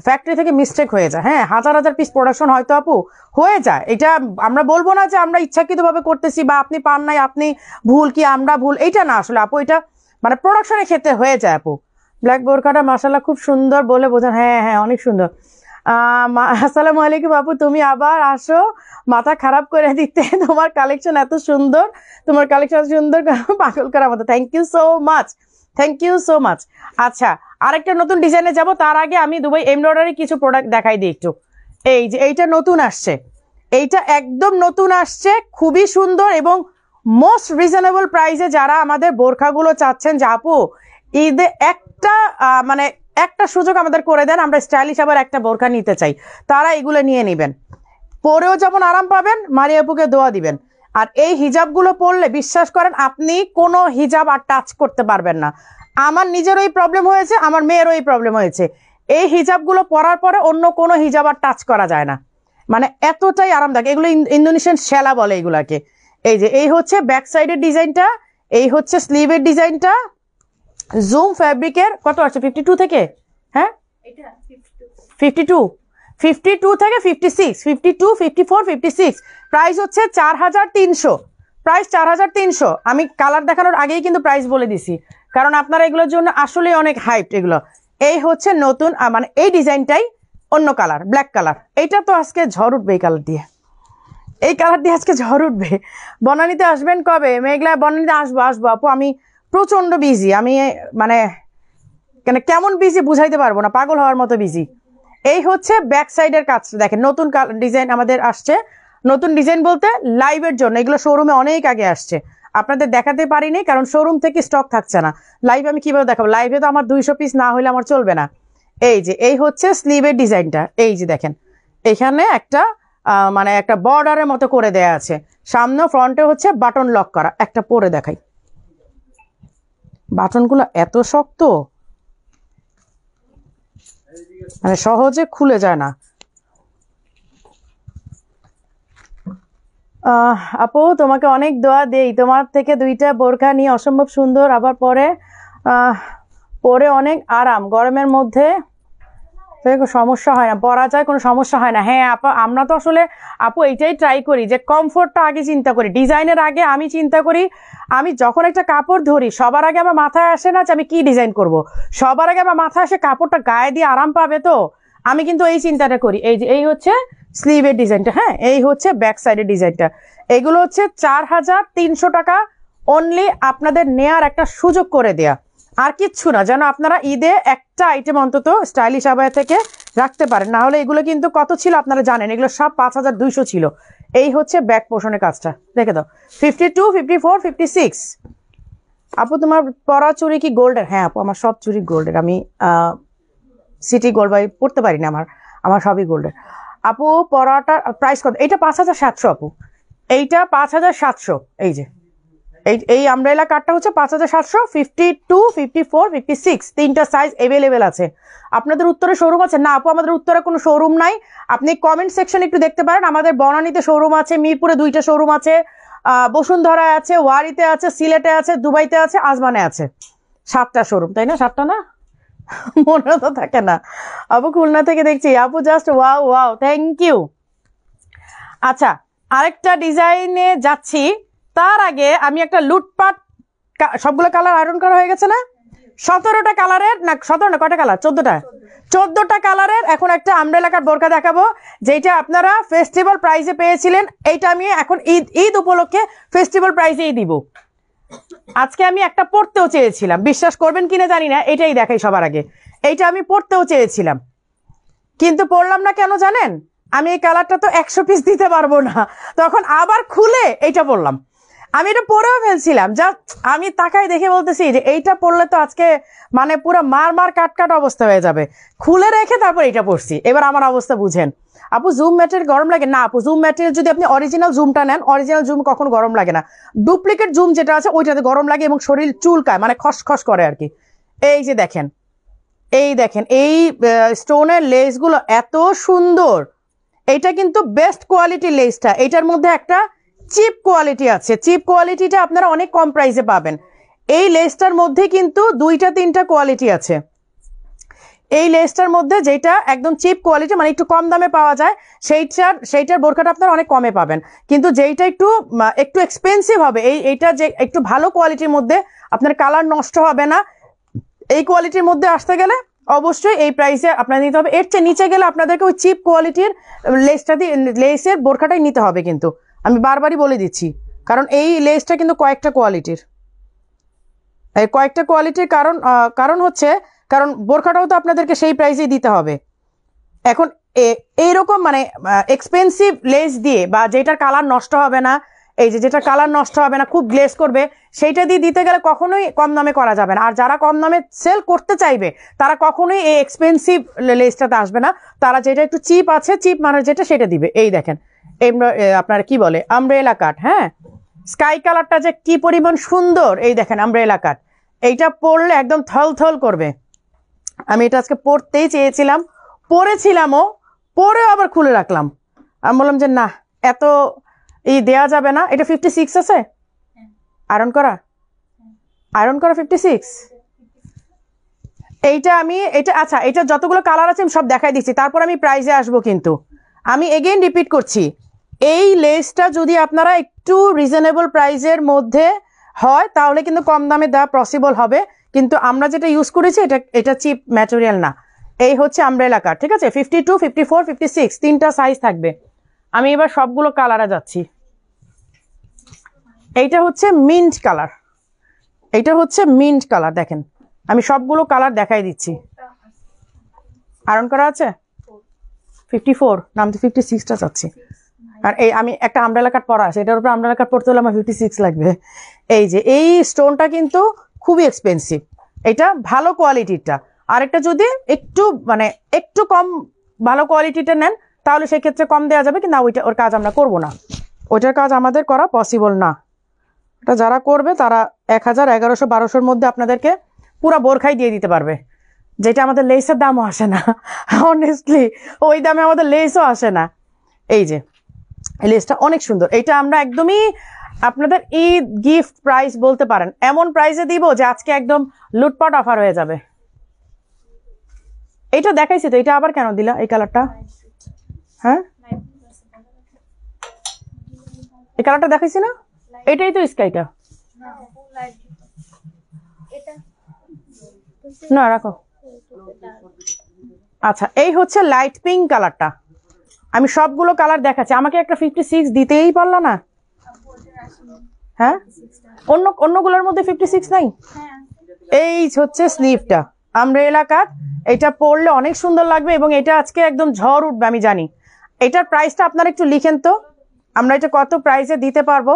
ফ্যাক্টরি থেকে মিস্টেক হয়ে যায়। হ্যাঁ, হাজার হাজার পিস প্রোডাকশন হয়তো আপু হয়ে যায়, এটা আমরা বলবো না যে আমরা ইচ্ছাকৃতভাবে করতেছি বা আপনি পান নাই আপনি ভুল কি আমরা ভুল, এইটা না আসলে আপু, এটা মানে প্রোডাকশনের ক্ষেত্রে হয়ে যায় আপু। ব্ল্যাক বোরখাটা মাশাআল্লাহ খুব সুন্দর বলে বোঝান। হ্যাঁ হ্যাঁ, অনেক সুন্দর। আসসালামু আলাইকুম আপু, তুমি আবার আসো মাথা খারাপ করে দিতে। তোমার কালেকশন এত সুন্দর, তোমার কালেকশন সুন্দর, পাগল করার মতো। Thank you so much, thank you so much. আচ্ছা, আরেকটা নতুন ডিজাইনে যাব, তার আগে আমি দুবাই এমব্রয়ডারি কিছু প্রোডাক্ট দেখাই দিই একটু। এই যে এইটা নতুন আসছে, এইটা একদম নতুন আসছে, খুবই সুন্দর এবং মোস্ট রিজনেবল প্রাইসে। যারা আমাদের বোরখাগুলো চাচ্ছেন যে আপু ঈদে একটা মানে একটা সুযোগ আমাদের করে দেন, আমরা স্টাইলিশ আবার একটা বোরখা নিতে চাই, তারা এগুলো নিয়ে নেবেন, পরেও যেমন আরাম পাবেন, মারিয়াপুকে দোয়া দিবেন। আর এই হিজাবগুলো পরলে বিশ্বাস করেন আপনি কোনো হিজাব আর টাচ করতে পারবেন না। আমার নিজেরও এই প্রবলেম হয়েছে, আমার মেয়েরও এই প্রবলেম হয়েছে। এই হিজাবগুলো পরার পরে অন্য কোনো হিজাব আর টাচ করা যায় না, মানে এতটাই আরামদায়ক। এগুলো ইন্দোনেশিয়ান শ্যালা বলে এগুলাকে। এই যে এই হচ্ছে ব্যাক সাইডের ডিজাইনটা, এই হচ্ছে স্লিভের ডিজাইনটা। জুম ফ্যাব্রিকের কত আছে 52 থেকে, হ্যাঁ 52 থেকে 56, 52, 54, 56। প্রাইস হচ্ছে 4300, প্রাইস 4300। আমি কালার দেখানোর আগেই কিন্তু প্রাইস বলে দিছি, কারণ আপনারা এগুলোর জন্য আসলে অনেক হাইপ এগুলো। এই হচ্ছে নতুন, মানে এই ডিজাইনটাই অন্য কালার, ব্ল্যাক কালার। এইটা তো আজকে ঝড় উঠবে এই কালার দিয়ে, এই কালার দিয়ে আজকে ঝড় উঠবে। বনানীতে আসবেন কবে? মেঘলা বনানীতে আসবো আপু, আমি প্রচন্ড বিজি। আমি মানে কেমন বিজি বুঝাইতে পারবো না, পাগল হওয়ার মতো বিজি। এই হচ্ছে ব্যাক সাইডের কাজ দেখেন, নতুন ডিজাইন আমাদের আসছে। নতুন ডিজাইন বলতে লাইভের জন্য, এগুলো শোরুমে অনেক আগে আসছে, আপনাদের দেখাতে পারিনি কারণ শোরুম থেকে স্টক থাকছে না। লাইভ আমি কিভাবে দেখাবো? লাইভে তো আমার 200 পিস না হলে আমার চলবে না। এই যে এই হচ্ছে স্লিভের ডিজাইনটা, এই যে দেখেন এখানে একটা মানে একটা বর্ডারের মতো করে দেয়া আছে, সামনে ফ্রন্টে হচ্ছে বাটন লক করা। একটা পরে দেখাই, বাটনগুলো এত শক্ত, মানে সহজে খুলে যায় না। আপু তোমাকে অনেক দোয়া দেই, তোমার থেকে 2টা বোরখা নিয়ে অসম্ভব সুন্দর, আবার পরে অনেক আরাম, গরমের মধ্যে সমস্যা হয় না, পরা যায়, কোনো সমস্যা হয় না। হ্যাঁ আপা, আমরা তো আসলে আপু এইটাই ট্রাই করি যে কমফোর্টটা আগে চিন্তা করি, ডিজাইনের আগে আমি চিন্তা করি। আমি যখন একটা কাপড় ধরি সবার আগে আমার মাথায় আসে না যে আমি কি ডিজাইন করব, সবার আগে আমার মাথায় আসে কাপড়টা গায়ে দিয়ে আরাম পাবে। তো আমি কিন্তু এই চিন্তাটা করি। এই যে এই হচ্ছে স্লিভের ডিজাইনটা, হ্যাঁ এই হচ্ছে ব্যাক সাইডের ডিজাইনটা। এগুলো হচ্ছে 4300 টাকা অনলি, আপনাদের নেয়ার একটা সুযোগ করে দেয়া, আর কিচ্ছু না। যেন আপনারা ঈদে একটা আইটেম অন্তত স্টাইলিশ আবায়া থেকে রাখতে পারেন, না হলে এগুলো কিন্তু কত ছিল আপনারা জানেন, এগুলো সব 5200 ছিল। এই হচ্ছে ব্যাক পোর্শনের কাজটা দেখে দাও, 52, 54, 56। আপু তোমার পরা চুড়ি কি গোল্ডের? হ্যাঁ আপু, আমার সব চুড়ি গোল্ডের। আমি সিটি গোল্ড বাই পড়তে পারি না, আমার সবই গোল্ডের। আপু পরাটার প্রাইস কত? এইটা 5700 আপু, এইটা 5700। এই যে এই আমব্রেলা কাটটা হচ্ছে 5700, 52, 54, 56 তিনটা সাইজ অ্যাভেলেবেল আছে। আপনাদের উত্তরে শোরুম আছে? না আপু, আমাদের উত্তরে কোনো শোরুম নাই। আপনি কমেন্ট সেকশন একটু দেখতে পারেন, আমাদের বনানীতে শোরুম আছে, মিরপুরে 2টা শোরুম আছে, বসুন্ধরায় আছে, ওয়ারিতে আছে, সিলেটে আছে, দুবাইতে আছে, আজমানে আছে। 7টা শোরুম, তাই না? 7টা না? মনে তো থাকে না। আপু খুলনা থেকে দেখছি। আপু just wow wow, thank you. আচ্ছা, আরেকটা ডিজাইনে যাচ্ছি, তার আগে আমি একটা লুটপাট, সবগুলো কালার আয়রন করা হয়ে গেছে না? 17টা কালারের, না 17 না, কয়টা কালার? 14টা কালারের এখন একটা আমব্রেলা কাট বোরকা দেখাবো, যেটা আপনারা ফেস্টিভ্যাল প্রাইসে পেয়েছিলেন। এইটা আমি এখন ঈদ উপলক্ষে ফেস্টিভ্যাল প্রাইসেই দিব। আজকে আমি একটা পড়তেও চেয়েছিলাম, বিশ্বাস করবেন কিনা জানি না, এটাই দেখাই সবার আগে। এইটা আমি পড়তেও চেয়েছিলাম কিন্তু পড়লাম না, কেন জানেন? আমি এই কালারটা তো 100 পিস দিতে পারবো না, তখন আবার খুলে এইটা পড়লাম। আমি এটা পরেও ফেলছিলাম, যা আমি তাকাই দেখে বলতেছি যে এইটা পড়লে তো আজকে মানে পুরো মার কাট অবস্থা হয়ে যাবে, খুলে রেখে তারপর এটা পড়ছি। এবার আমার অবস্থা বুঝেন। আপু জুম ম্যাটেরিয়াল গরম লাগে না? আপু জুম ম্যাটেরিয়াল যদি আপনি অরিজিনাল জুমটা নেন, অরিজিনাল জুম কখনো গরম লাগে না, ডুপ্লিকেট জুম যেটা আছে ওইটাতে গরম লাগে এবং শরীর চুলকায়, মানে খসখস করে আর কি। এই যে দেখেন, এই দেখেন এই স্টোনের লেসগুলো এত সুন্দর, এটা কিন্তু বেস্ট কোয়ালিটির লেসটা। এটার মধ্যে একটা চিপ কোয়ালিটি আছে, চিপ কোয়ালিটিটা আপনারা অনেক কম প্রাইসে পাবেন। এই লেসটার মধ্যে কিন্তু 2-3টা কোয়ালিটি আছে। এই লেসটার মধ্যে যেটা একদম চিপ কোয়ালিটি, মানে একটু কম দামে পাওয়া যায়, সেইটার বোরখাটা আপনারা অনেক কমে পাবেন। কিন্তু যেইটা একটু এক্সপেন্সিভ হবে, এইটা যে একটু ভালো কোয়ালিটির মধ্যে, আপনার কালার নষ্ট হবে না, এই কোয়ালিটির মধ্যে আসতে গেলে অবশ্যই এই প্রাইসে আপনার নিতে হবে। এর চেয়ে নিচে গেলে আপনাদেরকে ওই চিপ কোয়ালিটির লেসের বোরখাটাই নিতে হবে, কিন্তু আমি বারবারই বলে দিচ্ছি, কারণ এই লেসটা কিন্তু কয়েকটা কোয়ালিটির কারণ হচ্ছে, কারণ বোরখাটাও তো আপনাদেরকে সেই প্রাইসেই দিতে হবে। এখন এইরকম মানে এক্সপেন্সিভ লেস দিয়ে, বা যেটার কালার নষ্ট হবে না, এই যে যেটা কালার নষ্ট হবে না, খুব গ্লেজ করবে, সেইটা দিয়ে দিতে গেলে কখনোই কম দামে করা যাবে না। আর যারা কম দামে সেল করতে চাইবে তারা কখনোই এই এক্সপেন্সিভ লেসটাতে আসবে না, তারা যেটা একটু চিপ আছে, চিপ মানে যেটা সেটা দিবে। এই দেখেন আপনার কি বলে আমব্রেলা কাট, হ্যাঁ স্কাই কালারটা যে কি পরিমাণ সুন্দর, এই দেখেন আমব্রেলা কাট, এইটা পরলে একদম থল করবে। আমি এটা আজকে পরতেই চেয়েছিলাম, পরেছিলামও, পরেও আবার খুলে রাখলাম। আমি বললাম যে না, এত দেয়া যাবে না। এটা 56 আছে আয়রন করা 56। এইটা আমি আচ্ছা, এটা যতগুলো কালার আছে আমি সব দেখাই দিচ্ছি, তারপর আমি প্রাইসে আসবো। কিন্তু আমি এগেইন রিপিট করছি, এই লেসটা যদি আপনারা একটু রিজনেবল প্রাইসের মধ্যে হয় তাহলে কিন্তু কম দামে দেওয়া পসিবল হবে, কিন্তু আমরা যেটা ইউজ করেছি এটা চিপ ম্যাটেরিয়াল না। এই হচ্ছে আমব্রেলা কাট, ঠিক আছে? 52, 54, 56 তিনটা সাইজ থাকবে। আমি এবার সবগুলো কালারে যাচ্ছি। এইটা হচ্ছে মিন্ট কালার, দেখেন আমি সবগুলো কালার দেখাই দিচ্ছি। আয়রন করা আছে 54, নাম তো 56টা চাচ্ছি। আর এই আমি একটা আমব্রেলা কাট পরা আছে, এটার উপর আমব্রেলা কাট পরতে হলে আমার 56 লাগবে। এই যে এই স্টোনটা কিন্তু খুবই এক্সপেন্সিভ, এটা ভালো কোয়ালিটিটা। আর একটা যদি একটু কম ভালো কোয়ালিটিটা নেন তাহলে সেক্ষেত্রে কম দেওয়া যাবে, কিন্তু ওর কাজ আমরা করব না, ওইটার কাজ আমাদের করা পসিবল না। এটা যারা করবে তারা 1000, 1100, 1200-র মধ্যে আপনাদেরকে পুরো বোরখাই দিয়ে দিতে পারবে, যেটা আমাদের লেসের দামও আসে না। অনেস্টলি ওই দামে আমাদের লেসও আসে না। এই যে এই লেসটা অনেক সুন্দর, এটা আমরা একদমই আপনাদের ঈদ গিফট প্রাইস বলতে পারেন, এমন প্রাইসে দিব যে আজকে একদম লুটপাট অফার হয়ে যাবে। এইটা দেখাইছি তো, এটা আবার কেন দিলা এই কালারটা? হ্যাঁ এই কালারটা দেখাইছি না, এটাই তো স্কাইটা। না রাখো। আচ্ছা এই হচ্ছে লাইট পিঙ্ক কালারটা, আমি সবগুলো কালার দেখাচ্ছি। আমাকে একটা 56 দিতেই পারলো না? হ্যাঁ অন্যগুলোর মধ্যে 56 নাই? এই হচ্ছে স্লিভটা আমব্রেলা কাট, এটা পরলে অনেক সুন্দর লাগবে এবং এটা আজকে একদম ঝড় উঠবে আমি জানি। এটার প্রাইসটা আপনারা একটু লিখেন তো, আমরা এটা কত প্রাইসে দিতে পারবো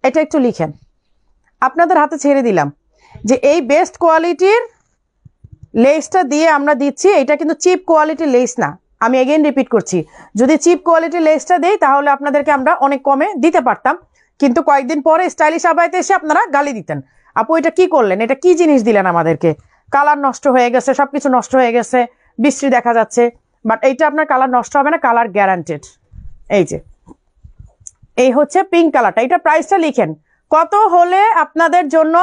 এটা একটু লিখেন। আপনাদের হাতে ছেড়ে দিলাম যে এই বেস্ট কোয়ালিটির লেসটা দিয়ে আমরা দিচ্ছি, এটা কিন্তু চিপ কোয়ালিটির লেস না। আমি এগেইন রিপিট করছি, যদি চিপ কোয়ালিটির লেসটা দেই তাহলে আপনাদেরকে আমরা অনেক কমে দিতে পারতাম, কিন্তু কয়েকদিন পরে স্টাইলিশ আবাইতে এসে আপনারা গালি দিতেন, আপু এটা কি করলেন, এটা কি জিনিস দিলেন আমাদেরকে, কালার নষ্ট হয়ে গেছে, সবকিছু নষ্ট হয়ে গেছে, বৃষ্টি দেখা যাচ্ছে। বাট এইটা আপনার কালার নষ্ট হবে না, কালার গ্যারান্টেড। এই যে এই হচ্ছে পিঙ্ক কালারটা, এটা প্রাইসটা লিখেন কত হলে আপনাদের জন্য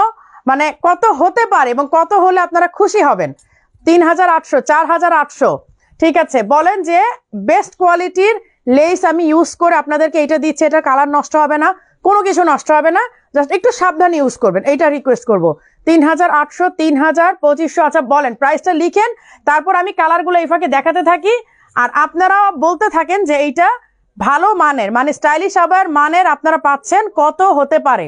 কত হতে পারে এবং কত হলে আপনারা খুশি হবেন। 3800, 4800, ঠিক আছে? বলেন যে বেস্ট কোয়ালিটির লেস আমি ইউজ করে আপনাদেরকে এটা দিচ্ছি, এটা কালার নষ্ট হবে না, কোনো কিছু নষ্ট হবে না, জাস্ট একটু সাবধানে ইউজ করবেন, এইটা রিকোয়েস্ট করব। 3800, 3000, 2500, আচ্ছা বলেন প্রাইসটা লিখেন, তারপর আমি কালারগুলো এই ফাঁকে দেখাতে থাকি আর আপনারা বলতে থাকেন যে এইটা ভালো মানের, স্টাইলিশ আবার মানের আপনারা পাচ্ছেন, কত হতে পারে।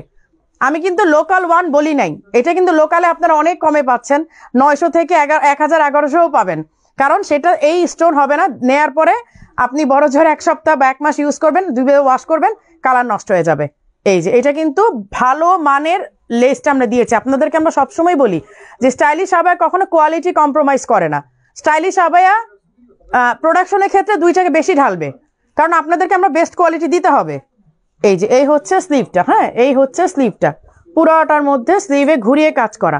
আমি কিন্তু লোকাল ওয়ান বলি নাই, এটা কিন্তু লোকালে আপনারা অনেক কমে পাচ্ছেন, 900 থেকে 1000, 1100ও পাবেন, কারণ সেটা এই স্টোন হবে না, নেয়ার পরে আপনি বড় ঝড় 1 সপ্তাহ বা 1 মাস ইউজ করবেন, 2 বার ওয়াশ করবেন, কালার নষ্ট হয়ে যাবে। এই যে এটা কিন্তু ভালো মানের লেসটা আমরা দিয়েছি। আপনাদেরকে আমরা সবসময় বলি যে স্টাইলিশ আবায়া কখনো কোয়ালিটি কম্প্রোমাইজ করে না, স্টাইলিশ আবায়া প্রোডাকশনের ক্ষেত্রে 2 টাকা বেশি ঢালবে, কারণ আপনাদেরকে আমরা বেস্ট কোয়ালিটি দিতে হবে। এই যে এই হচ্ছে স্লিভটা, হ্যাঁ এই হচ্ছে স্লিভটা, পুরোটার মধ্যে স্লিভে ঘুরিয়ে কাজ করা।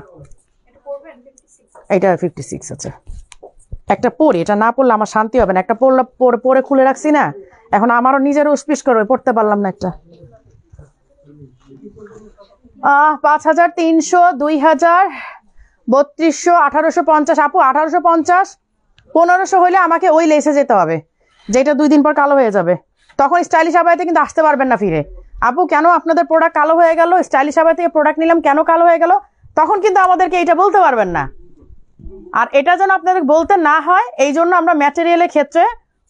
এটা 56 আছে, একটা পরে, এটা না পড়লে আমার শান্তি হবে না, একটা পরে খুলে রাখছি না, এখন আমারও নিজের উসপিস করবে, পড়তে পারলাম না একটা। 5300, 2000, 3200, 1850। আপু 1850, 1500 হইলে আমাকে ওই লেসে যেতে হবে যেটা 2 দিন পর কালো হয়ে যাবে, তখন স্টাইলিশ আবাইতে কিন্তু আসতে পারবেন না ফিরে। আপু কেন আপনাদের প্রোডাক্ট কালো হয়ে গেল, স্টাইলিশ আবাই থেকে প্রোডাক্ট নিলাম কেন কালো হয়ে গেল, তখন কিন্তু আমাদেরকে এইটা বলতে পারবেন না। আর এটা যেন আপনাদের বলতে না হয় এই জন্য আমরা ম্যাটেরিয়ালের ক্ষেত্রে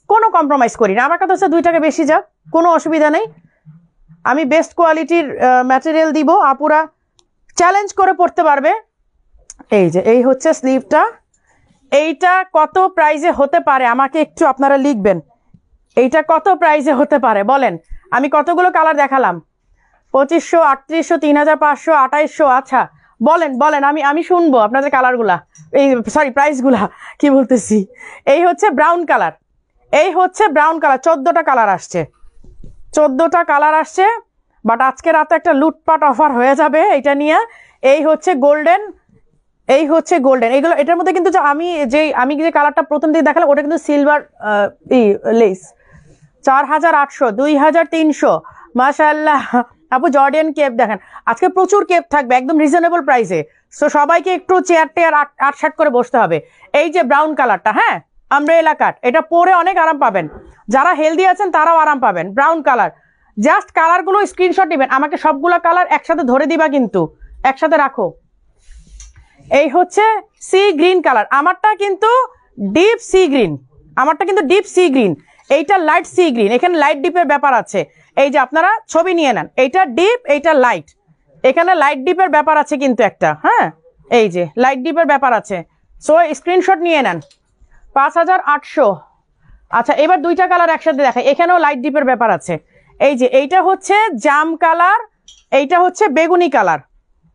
কোনো কম্প্রোমাইজ করি না। আমার কথা হচ্ছে 2 টাকা বেশি যাক, কোনো অসুবিধা নেই, আমি বেস্ট কোয়ালিটির ম্যাটেরিয়াল দিব, আপুরা চ্যালেঞ্জ করে পড়তে পারবে। এই যে এই হচ্ছে স্লিভটা, এইটা কত প্রাইসে হতে পারে আমাকে একটু আপনারা লিখবেন, এইটা কত প্রাইসে হতে পারে বলেন। আমি কতগুলো কালার দেখালাম, 2500, 3800, 3500, 2800। আচ্ছা বলেন বলেন, আমি শুনবো আপনাদের কালারগুলা, এই সরি প্রাইসগুলা কি বলতেছি। এই হচ্ছে ব্রাউন কালার, এই হচ্ছে ব্রাউন কালার, 14টা কালার আসছে, 14টা কালার আসছে। বাট আজকে রাতে একটা লুটপাট অফার হয়ে যাবে এটা নিয়ে। এই হচ্ছে গোল্ডেন, এই হচ্ছে গোল্ডেন। এগুলো এটার মধ্যে কিন্তু আমি যে কালারটা প্রথম দিকে দেখালাম ওটা কিন্তু সিলভার লেস। 4800, 2300, মাশাআল্লাহ। আপু জর্ডিয়ান কেপ দেখেন, আজকে প্রচুর কেপ থাকবে একদম রিজনেবল প্রাইসে। সো সবাইকে একটু চেয়ার টেয়ার 8-8 করে বসতে হবে। এই যে ব্রাউন কালারটা, হ্যাঁ আমব্রেলা কাট, এটা পরে অনেক আরাম পাবেন, যারা হেলদি আছেন তারাও আরাম পাবেন। ব্রাউন কালার, জাস্ট কালারগুলো স্ক্রিনশট নেবেন, আমাকে সবগুলো কালার একসাথে ধরে দিবা, কিন্তু একসাথে রাখো। এই হচ্ছে সি গ্রিন কালার, আমারটা কিন্তু ডিপ সি গ্রিন, আমারটা কিন্তু ডিপ সি গ্রিন, এইটা লাইট সি গ্রিন, এখানে লাইট ডিপের ব্যাপার আছে। এই যে আপনারা ছবি নিয়ে নেন, এইটা ডিপ এইটা লাইট, এখানে লাইট ডিপের ব্যাপার আছে কিন্তু একটা, হ্যাঁ এই যে লাইট ডিপের ব্যাপার আছে। সো স্ক্রিনশট নিয়ে নেন। 5800। আচ্ছা এবার দুইটা কালার একসাথে দেখাই, এখানেও লাইট ডিপের ব্যাপার আছে। এই যে এইটা হচ্ছে জাম কালার, এইটা হচ্ছে বেগুনি কালার,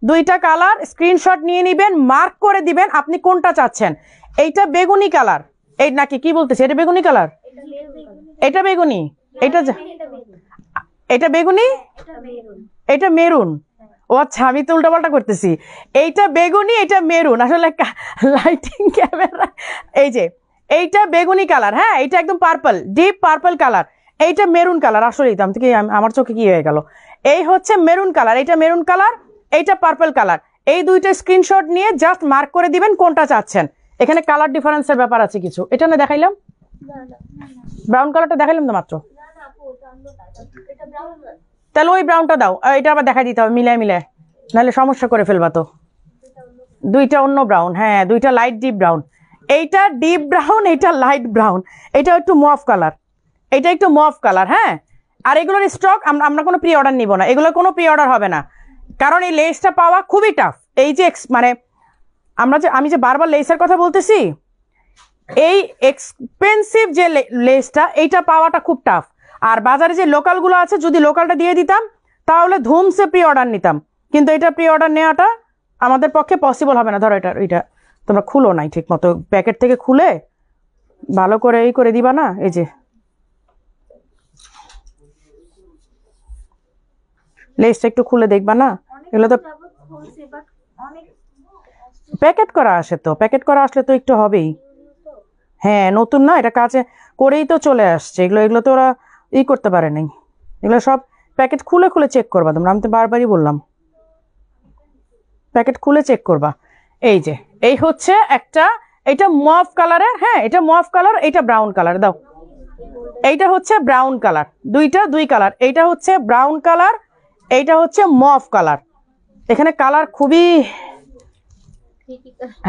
দুইটা কালার স্ক্রিনশট নিয়ে নেবেন, মার্ক করে দিবেন আপনি কোনটা চাচ্ছেন। এইটা বেগুনি কালার, এই নাকি কি বলতেছে, এটা বেগুনি কালার, এটা বেগুনি, এটা বেগুনি, এটা মেরুন। ও আচ্ছা আমি তো উল্টাপাল্টা করতেছি, এইটা বেগুনি এটা মেরুন, আসলে লাইটিং ক্যামেরা। এই যে এইটা বেগুনি কালার, হ্যাঁ এইটা একদম পার্পল, ডিপ পার্পল কালার, এইটা মেরুন কালার। আসলে দাম থেকে আমার চোখে কি হয়ে গেল, এই হচ্ছে মেরুন কালার, এইটা মেরুন কালার, এইটা পার্পল কালার। এই দুইটা স্ক্রিনশট নিয়ে জাস্ট মার্ক করে দিবেন কোনটা চাচ্ছেন। এখানে কালার ডিফারেন্সের ব্যাপার আছে কিছু, এটা না দেখাইলাম, ব্রাউন কালারটা দেখাইলাম তো মাত্র, তাহলে ওই ব্রাউনটা দাও, এটা আবার দেখা দিতে হবে মিলায় মিলায়, নাহলে সমস্যা করে ফেলবা তো। দুইটা অন্য ব্রাউন, হ্যাঁ দুইটা লাইট ডিপ ব্রাউন, এইটা ডিপ ব্রাউন, এইটা লাইট ব্রাউন, এটা একটু মফ কালার, এটা একটু মফ কালার, হ্যাঁ। আর এগুলোর স্টক আমরা কোনো প্রি অর্ডার নিব না, এগুলোর কোনো প্রি অর্ডার হবে না, কারণ এই লেসটা পাওয়া খুবই টাফ। এই যে মানে আমি যে বারবার লেসের কথা বলতেছি, এই এক্সপেন্সিভ যে লেসটা এইটা পাওয়াটা খুব টাফ। আর বাজারে যে লোকালগুলো আছে, যদি লোকালটা দিয়ে দিতাম তাহলে ধুমসে প্রি অর্ডার নিতাম, কিন্তু এটা প্রি অর্ডার নেওয়াটা আমাদের পক্ষে পসিবল হবে না। ধরো এটা তোমরা খুলো নাই ঠিক মতো, প্যাকেট থেকে খুলে ভালো করে এই করে দিবা না, এই যে লেসটা একটু খুলে দেখবা না, এগুলো তো প্যাকেট করা আসে, তো প্যাকেট করা আসলে তো একটু হবেই, হ্যাঁ নতুন না, এটা কাজে করেই তো চলে আসছে, এগুলো তো ওরা করতে পারে নাই, এগুলো সব প্যাকেট খুলে খুলে চেক করবা তোমরা, আমি তো বারবারই বললাম প্যাকেট খুলে চেক করবা। এই যে এই হচ্ছে একটা, এটা মফ কালারের, হ্যাঁ এটা মফ কালার, এটা ব্রাউন কালার দাও, এইটা হচ্ছে ব্রাউন কালার, দুই কালার, এইটা হচ্ছে ব্রাউন কালার, এইটা হচ্ছে মফ কালার। এখানে কালার খুবই,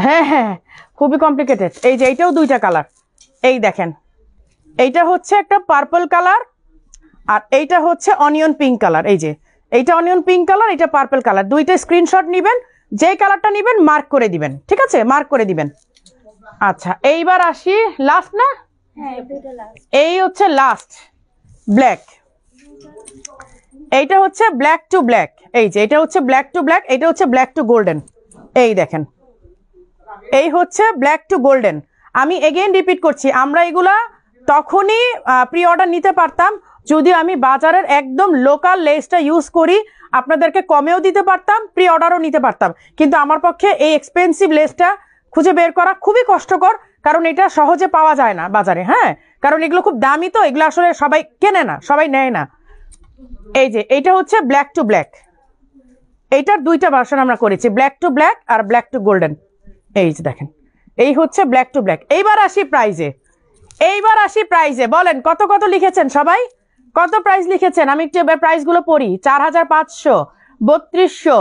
হ্যাঁ হ্যাঁ খুবই কমপ্লিকেটেড। এই যে এইটাও দুইটা কালার, এই দেখেন এইটা হচ্ছে একটা পার্পল কালার, আর এইটা হচ্ছে অনিয়ন পিঙ্ক কালার। এই যে এইটা অনিয়ন পিঙ্ক কালার, এটা পার্পল কালার, দুইটা স্ক্রিনশট নেবেন, যেই কালারটা নেবেন মার্ক করে দিবেন, ঠিক আছে মার্ক করে দিবেন। আচ্ছা এইবার আসি লাস্ট না, এই হচ্ছে লাস্ট ব্ল্যাক, এইটা হচ্ছে ব্ল্যাক টু ব্ল্যাক, এই যে এটা হচ্ছে ব্ল্যাক টু ব্ল্যাক, এটা হচ্ছে ব্ল্যাক টু গোল্ডেন। এই দেখেন এই হচ্ছে ব্ল্যাক টু গোল্ডেন। আমি এগেইন রিপিট করছি, আমরা এগুলা তখনই প্রি অর্ডার নিতে পারতাম যদি আমি বাজারের একদম লোকাল লেসটা ইউজ করি, আপনাদেরকে কমেও দিতে পারতাম, প্রি অর্ডারও নিতে পারতাম, কিন্তু আমার পক্ষে এই এক্সপেন্সিভ লেসটা খুঁজে বের করা খুবই কষ্টকর, কারণ এটা সহজে পাওয়া যায় না বাজারে, হ্যাঁ কারণ এগুলো খুব দামি, তো এগুলো আসলে সবাই কেনে না, সবাই নেয় না। এই যে এইটা হচ্ছে ব্ল্যাক টু ব্ল্যাক, এইটার দুইটা ভার্সন আমরা করেছি, ব্ল্যাক টু ব্ল্যাক আর ব্ল্যাক টু গোল্ডেন। এই যে দেখেন এই হচ্ছে ব্ল্যাক টু ব্ল্যাক। এইবার আসি প্রাইজে, বলেন কত কত লিখেছেন সবাই, কত প্রাইস লিখেছেন, আমি একটু এবার প্রাইসগুলো পড়ি। 4500, 3200,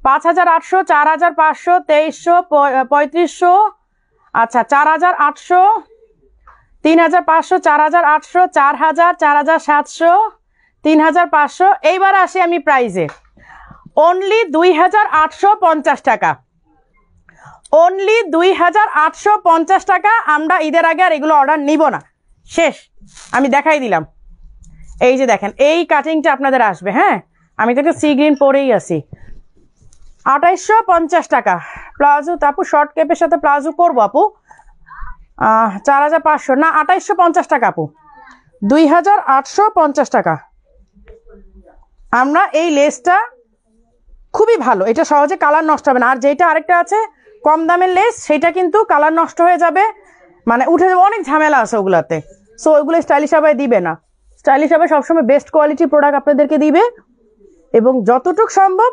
5800, 4500, 2300, 3500, আচ্ছা 4800, 3500, 4800, 4000, 4700, 3500। এইবার আসি আমি প্রাইজে, অনলি 2850 টাকা, অনলি 2850 টাকা। আমরা ঈদের আগে আর এগুলো অর্ডার নিব না, শেষ, আমি দেখাই দিলাম। এই যে দেখেন এই কাটিংটা আপনাদের আসবে, হ্যাঁ আমি তো একটা সি গ্রিন পরেই আছি। 2850 টাকা প্লাজো। আপু শর্ট কেপের সাথে প্লাজো করবো আপু? 4500 না, 2850 টাকা আপু, 2850 টাকা। আমরা এই লেসটা খুবই ভালো, এটা সহজে কালার নষ্ট হবে না। আর যেটা আরেকটা আছে কম দামের লেস, সেটা কিন্তু কালার নষ্ট হয়ে যাবে, মানে উঠে যাবে, অনেক ঝামেলা আছে ওগুলাতে। সো ওইগুলো স্টাইলিশ আবাই দিবে না। স্টাইলিশ আবাই সবসময় বেস্ট কোয়ালিটি প্রোডাক্ট আপনাদেরকে দিবে, এবং যতটুকু সম্ভব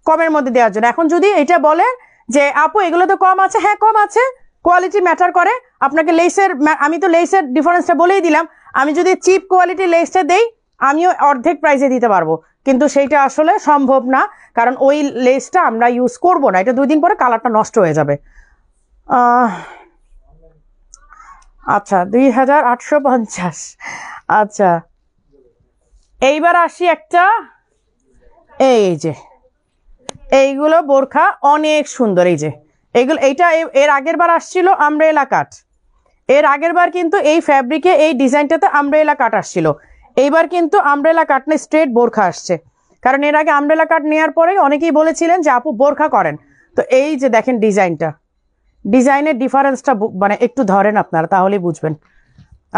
কমের মধ্যে দেওয়ার জন্য। এখন যদি এটা বলে যে আপু এগুলো তো কম আছে, হ্যাঁ কম আছে, কোয়ালিটি ম্যাটার করে। আপনাকে লেসের, আমি তো লেসের ডিফারেন্সটা বলেই দিলাম। আমি যদি চিপ কোয়ালিটি লেসটা দেই, আমিও অর্ধেক প্রাইসে দিতে পারবো, কিন্তু সেইটা আসলে সম্ভব না, কারণ ওই লেসটা আমরা ইউজ করব না। এটা 2 দিন পরে কালারটা নষ্ট হয়ে যাবে। আচ্ছা 2850। আচ্ছা এইবার আসি একটা, এই যে এইগুলো বোরখা অনেক সুন্দর। এই যে এইগুলো, এইটা এর আগের বার আসছিল আমব্রেলা কাট, এর আগের বার কিন্তু এই ফ্যাব্রিকে এই ডিজাইনটাতে আমব্রেলা কাট আসছিল। এইবার কিন্তু আমব্রেলা কাট না, স্ট্রেট বোরখা আসছে। কারণ এর আগে আমব্রেলা কাট নেওয়ার পরে অনেকেই বলেছিলেন যে আপু বোরখা করেন। তো এই যে দেখেন ডিজাইনটা, ডিজাইনের ডিফারেন্সটা মানে একটু ধরেন আপনারা, তাহলেই বুঝবেন।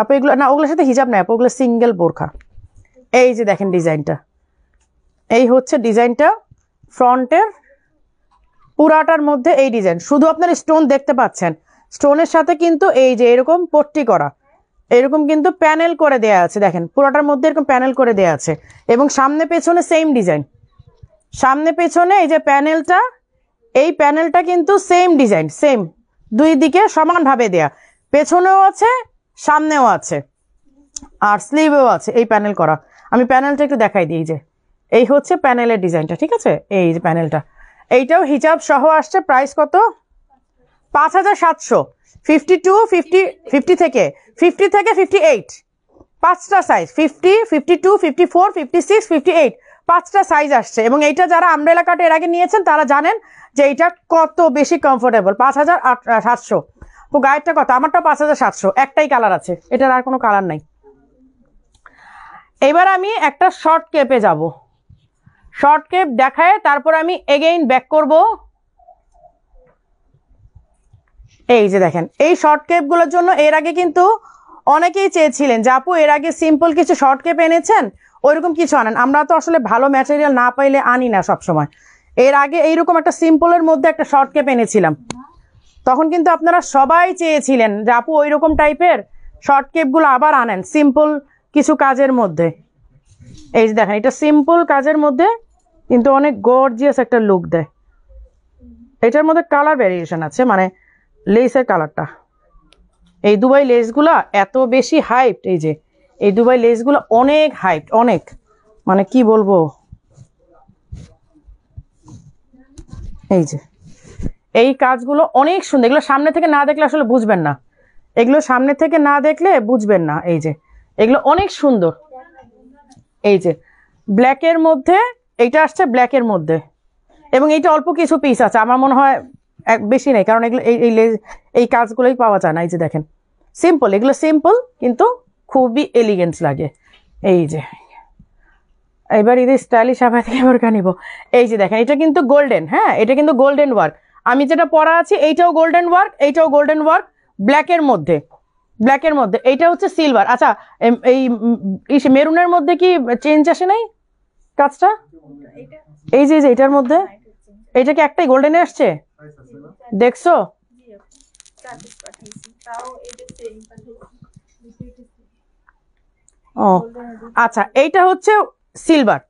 আপু এগুলো না, ওগুলোর সাথে হিজাব নেই আপু, ওগুলো সিঙ্গেল বোরখা। এই যে দেখেন ডিজাইনটা, এই হচ্ছে ডিজাইনটা ফ্রন্টের পুরাটার মধ্যে। এই ডিজাইন শুধু আপনার স্টোন দেখতে পাচ্ছেন, স্টোনের সাথে কিন্তু এই যে এরকম পট্টি করা, এরকম কিন্তু প্যানেল করে দেয়া আছে। দেখেন পুরাটার মধ্যে এরকম প্যানেল করে দেয়া আছে, এবং সামনে পেছনে সেম ডিজাইন। সামনে পেছনে এই যে প্যানেলটা, এই প্যানেলটা কিন্তু সেম ডিজাইন, সেম, দুই দিকে সমানভাবে দেয়া, পেছনেও আছে সামনেও আছে, আর স্লিভেও আছে এই প্যানেল করা। আমি প্যানেলটা একটু দেখাই দিই। যে এই হচ্ছে প্যানেলের ডিজাইনটা, ঠিক আছে? এই যে প্যানেলটা, এইটাও হিজাব সহ আসছে। প্রাইস কত? 5700। 52, 50 থেকে 58, 5টা সাইজ, 50, 52, 54, 56, 58, 5টা সাইজ আসছে। এবং এইটা যারা আমব্রেলা কাট এর আগে নিয়েছেন তারা জানেন যে এইটা কত বেশি কমফোর্টেবল। 5700। তো গায়েরটা কত? আমারটা 5700, একটাই কালার আছে, এটার আর কোনো কালার নাই। এবার আমি একটা শর্ট কেপে যাব, শর্ট কেপ দেখায় তারপর আমি এগেইন ব্যাক করব। এই যে দেখেন এই শর্ট কেপগুলোর জন্য এর আগে কিন্তু অনেকেই চেয়েছিলেন যে আপু এর আগে সিম্পল কিছু শর্ট কেপ এনেছেন, ওইরকম কিছু আনেন। আমরা তো আসলে ভালো ম্যাটেরিয়াল না পাইলে আনি না সবসময়। এর আগে এইরকম একটা সিম্পলের মধ্যে একটা শর্ট কেপ এনেছিলাম, তখন কিন্তু আপনারা সবাই চেয়েছিলেন যে আপু ওইরকম টাইপের শর্ট কেপগুলো আবার আনেন, সিম্পল কিছু কাজের মধ্যে। এই যে দেখেন এটা সিম্পল কাজের মধ্যে কিন্তু অনেক গর্জিয়াস একটা লুক দেয়। এটার মধ্যে কালার ভ্যারিয়েশন আছে, মানে লেসের কালারটা। এই দুবাই লেসগুলা এত বেশি হাইপড, এই যে এই দুবাই লেসগুলো অনেক হাইপড, অনেক, মানে কি বলবো। এই যে এই কাজগুলো অনেক সুন্দর, এগুলো সামনে থেকে না দেখলে আসলে বুঝবেন না, এগুলো সামনে থেকে না দেখলে বুঝবেন না। এই যে এগুলো অনেক সুন্দর। এই যে ব্ল্যাকের মধ্যে এইটা আসছে, ব্ল্যাকের মধ্যে, এবং এইটা অল্প কিছু পিস আছে, আমার মনে হয় বেশি নেই, কারণ এগুলো এই কাজগুলোই পাওয়া যায় না। এই যে দেখেন সিম্পল, এগুলো সিম্পল কিন্তু খুবই এলিগেন্ট লাগে। এই যে এবার এদের স্টাইলিশ আবার থেকে বোরকা নিব। এই যে দেখেন এটা কিন্তু গোল্ডেন, হ্যাঁ এটা কিন্তু গোল্ডেন ওয়ার্ক। আমি যেটা পরা আছি এইটাও গোল্ডেন ওয়ার্ক, এইটাও গোল্ডেন ওয়ার্ক, ব্ল্যাকের মধ্যে, ব্ল্যাকের মধ্যে। এইটা হচ্ছে সিলভার। আচ্ছা এই মেরুনের মধ্যে কি চেঞ্জ আসে নাই কাজটা? এই যে এটার মধ্যে, এইটা কি একটাই গোল্ডেনে আসছে দেখছো? ও আচ্ছা, এইটা হচ্ছে সিলভার,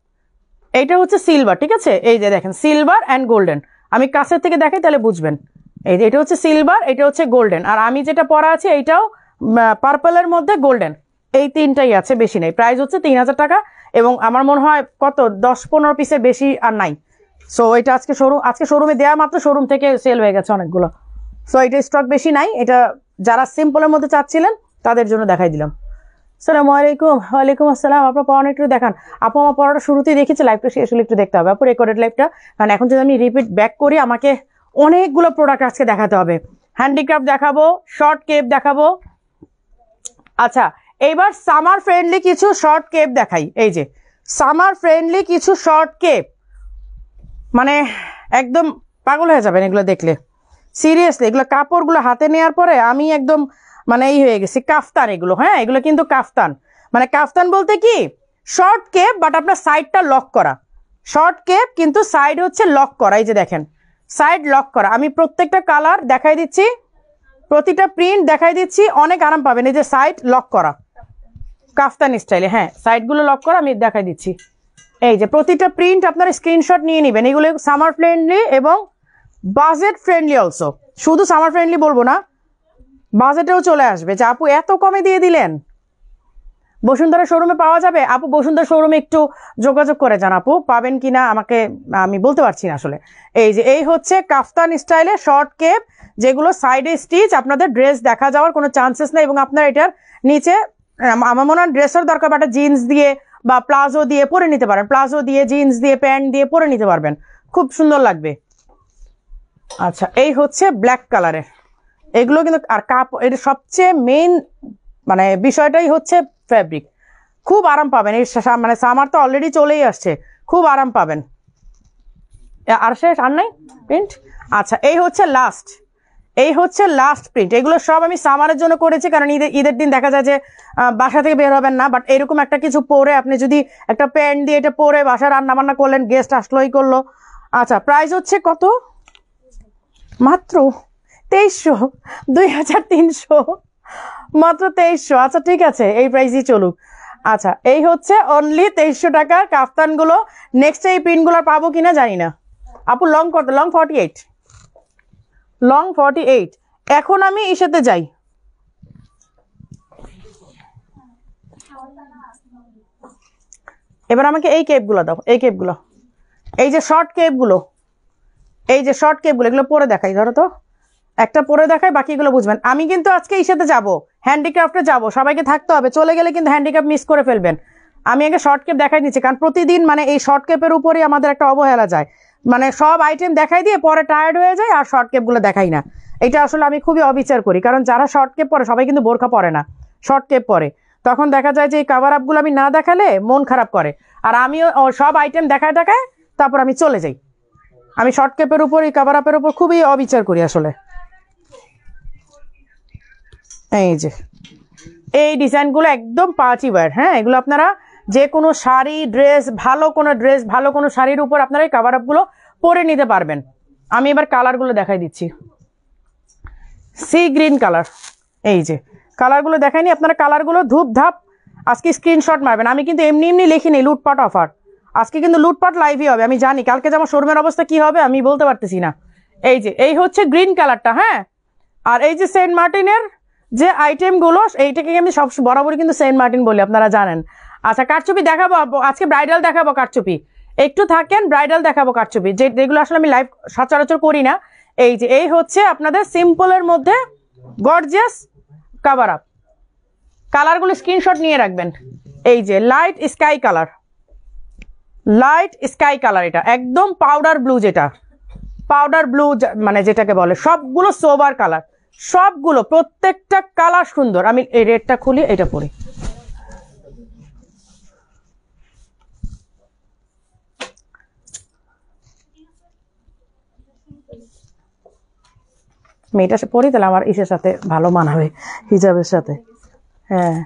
এইটা হচ্ছে সিলভার, ঠিক আছে? এই যে দেখেন সিলভার অ্যান্ড গোল্ডেন, আমি কাছের থেকে দেখাই তাহলে বুঝবেন। এই যে এটা হচ্ছে সিলভার, এটা হচ্ছে গোল্ডেন, আর আমি যেটা পরা আছে এইটাও পার্পলের মধ্যে গোল্ডেন। এই তিনটাই আছে, বেশি নেই। প্রাইস হচ্ছে 3000 টাকা, এবং আমার মনে হয় কত 10-15 পিসের বেশি আর নাই। সো এটা আজকে শোরুমে দেওয়া মাত্র, শোরুম থেকে সেল হয়ে গেছে অনেকগুলো। সো এটা স্টক বেশি নাই, এটা যারা সিম্পলের মধ্যে চাচ্ছিলেন তাদের জন্য দেখাই দিলাম। আসসালামু আলাইকুম। ওয়ালাইকুম আসসালাম। আপনার পড়ানো একটু দেখান আপু। আমার পড়াটা শুরুতেই দেখেছি, লাইভটা শেষ হলে একটু দেখতে হবে আপু, রেকর্ডেড লাইভটা। কারণ এখন যদি আমি রিপিট ব্যাক করি আমাকে অনেকগুলো প্রোডাক্ট আজকে দেখাতে হবে। হ্যান্ডিক্রাফট দেখাবো, শর্ট কেপ দেখাবো। আচ্ছা এইবার সামার ফ্রেন্ডলি কিছু শর্ট কেপ দেখাই। এই যে সামার ফ্রেন্ডলি কিছু শর্ট কেপ, মানে একদম পাগল হয়ে যাবেন এগুলো দেখলে, সিরিয়াসলি। এগুলো কাপড়গুলো হাতে নেওয়ার পরে আমি একদম মানে এই হয়ে গেছি। কাফতান এগুলো, হ্যাঁ এগুলো কিন্তু কাফতান, মানে কাফতান বলতে কি শর্ট কেপ বাট আপনার সাইডটা লক করা। শর্ট কেপ কিন্তু সাইড হচ্ছে লক করা, এই যে দেখেন সাইড লক করা। আমি প্রত্যেকটা কালার দেখাই দিচ্ছি, প্রতিটা প্রিন্ট দেখাই দিচ্ছি, অনেক আরাম পাবেন। এই যে সাইড লক করা কাফতান স্টাইলে, হ্যাঁ সাইডগুলো লক করা আমি দেখাই দিচ্ছি। এই যে প্রতিটা প্রিন্ট আপনারা স্ক্রিনশট নিয়ে নেবেন। এগুলো সামার ফ্রেন্ডলি এবং বাজেট ফ্রেন্ডলি অলসো। শুধু সামার ফ্রেন্ডলি বলবো না, বাজেটেও চলে আসবে যে আপু এত কমে দিয়ে দিলেন। বসুন্ধরা শোরুমে পাওয়া যাবে আপু? বসুন্ধরা শোরুমে একটু যোগাযোগ করে যান আপু, পাবেন কিনা আমাকে আমি বলতে পারছি না আসলে। এই যে এই হচ্ছে কাফতান স্টাইলে শর্ট কেপ, যেগুলো সাইডে স্টিচ, আপনাদের ড্রেস দেখা যাওয়ার কোনো চান্সেস নেই। এবং আপনার এটার নিচে আমার মনে হয় ড্রেসের দরকার, বাট জিন্স দিয়ে বা প্লাজো দিয়ে পরে নিতে পারেন, প্লাজো দিয়ে জিন্স দিয়ে প্যান্ট দিয়ে পরে নিতে পারবেন, খুব সুন্দর লাগবে। আচ্ছা এই হচ্ছে ব্ল্যাক কালারের, এগুলো কিন্তু আর কাপড়, এর সবচেয়ে মেইন মানে বিষয়টাই হচ্ছে ফ্যাব্রিক, খুব আরাম পাবেন। এই মানে সামার তো অলরেডি চলেই আসছে, খুব আরাম পাবেন। আর শেষ আর নাই প্রিন্ট। আচ্ছা এই হচ্ছে লাস্ট, এই হচ্ছে লাস্ট প্রিন্ট। এগুলো সব আমি সামারের জন্য করেছি, কারণ ঈদের দিন দেখা যায় যে বাসা থেকে বের হবেন না, বাট এরকম একটা কিছু পরে আপনি যদি একটা প্যান্ট দিয়ে এটা পরে বাসা রান্না বান্না করলেন, গেস্ট আসলোই করলো। আচ্ছা প্রাইস হচ্ছে কত? মাত্র 2300, 2300, মাত্র 2300। আচ্ছা ঠিক আছে, এই প্রাইসই চলুক। আচ্ছা এই হচ্ছে অনলি 2300 টাকার কাফতানগুলো। নেক্সট এই প্রিন্টগুলো পাবো কিনা জানি না। আপু লং কত? Long 48, long 48। এখন আমি ইসাতে যাই, এবার আমাকে এই কেপগুলো দাও, এই কেপগুলো, এই যে শর্ট কেপগুলো, এই যে শর্ট কেপগুলো, এগুলো পরে দেখাই। ধরো তো একটা পরে দেখাই, বাকিগুলো বুঝবেন। আমি কিন্তু আজকে ইসাতে যাব, হ্যান্ডিক্রাফটে যাব, সবাইকে থাকতে হবে, চলে গেলে কিন্তু হ্যান্ডিক্রাফট মিস করে ফেলবেন। আমি আগে শর্ট কেপ দেখাই দিচ্ছি, কারণ প্রতিদিন মানে এই শর্ট কেপের উপরেই আমাদের একটা অবহেলা যায়, মানে সব আইটেম দেখাই দিয়ে পরে টায়ার্ড হয়ে যায় আর শর্ট কেপগুলো দেখাই না। এটা আসলে আমি খুবই অবিচার করি, কারণ যারা শর্ট কেপ পরে সবাই কিন্তু বোরখা পরে না, শর্ট কেপ পরে। তখন দেখা যায় যে এই কাভার আপগুলো আমি না দেখালে মন খারাপ করে, আর আমিও সব আইটেম দেখায় দেখায় তারপর আমি চলে যাই। আমি শর্ট কেপের উপর, এই কাভার আপের উপর খুবই অবিচার করি আসলে। এই যে এই ডিজাইনগুলো একদম পার্টি ওয়্যার, হ্যাঁ এগুলো আপনারা যে কোনো শাড়ি, ড্রেস, ভালো কোনো ড্রেস, ভালো কোনো শাড়ির উপর আপনারা এই কাভার আপগুলো পরে নিতে পারবেন। আমি এবার কালারগুলো দেখাই দিচ্ছি। সি গ্রিন কালার, এই যে কালারগুলো দেখাইনি, আপনারা কালারগুলো ধূপ ধাপ আজকে স্ক্রিনশট মারবেন। আমি কিন্তু এমনি এমনি লিখিনি লুটপাট অফার, আজকে কিন্তু লুটপাট লাইভই হবে। আমি জানি কালকে যে আমার শোরুমের অবস্থা কি হবে আমি বলতে পারতেছি না। এই যে এই হচ্ছে গ্রিন কালারটা, হ্যাঁ। আর এই যে সেন্ট মার্টিনের যে আইটেমগুলো, এইটাকে আমি সব বরাবরই কিন্তু সেন্ট মার্টিন বলি, আপনারা জানেন। আচ্ছা কারচুপি দেখাবো আজকে, ব্রাইডাল দেখাবো কারচুপি, একটু থাকেন, ব্রাইডাল দেখাবো কারচুপি, যেগুলো আসলে আমি লাইভ সচরাচর করি না। এই যে এই হচ্ছে আপনাদের সিম্পলের মধ্যে গর্জিয়াস কাভার আপ। কালারগুলো স্ক্রিনশট নিয়ে রাখবেন। এই যে light sky colour, light sky colour, এটা একদম পাউডার ব্লু, যেটা পাউডার ব্লু মানে যেটাকে বলে, সবগুলো সোবার কালার, সবগুলো প্রত্যেকটা কালার সুন্দর। আমি এই রেডটা খুলি, এটা পরি। মেয়েটা পরি তাহলে আমার ইসের সাথে ভালো মানাবে, হিজাবের সাথে। হ্যাঁ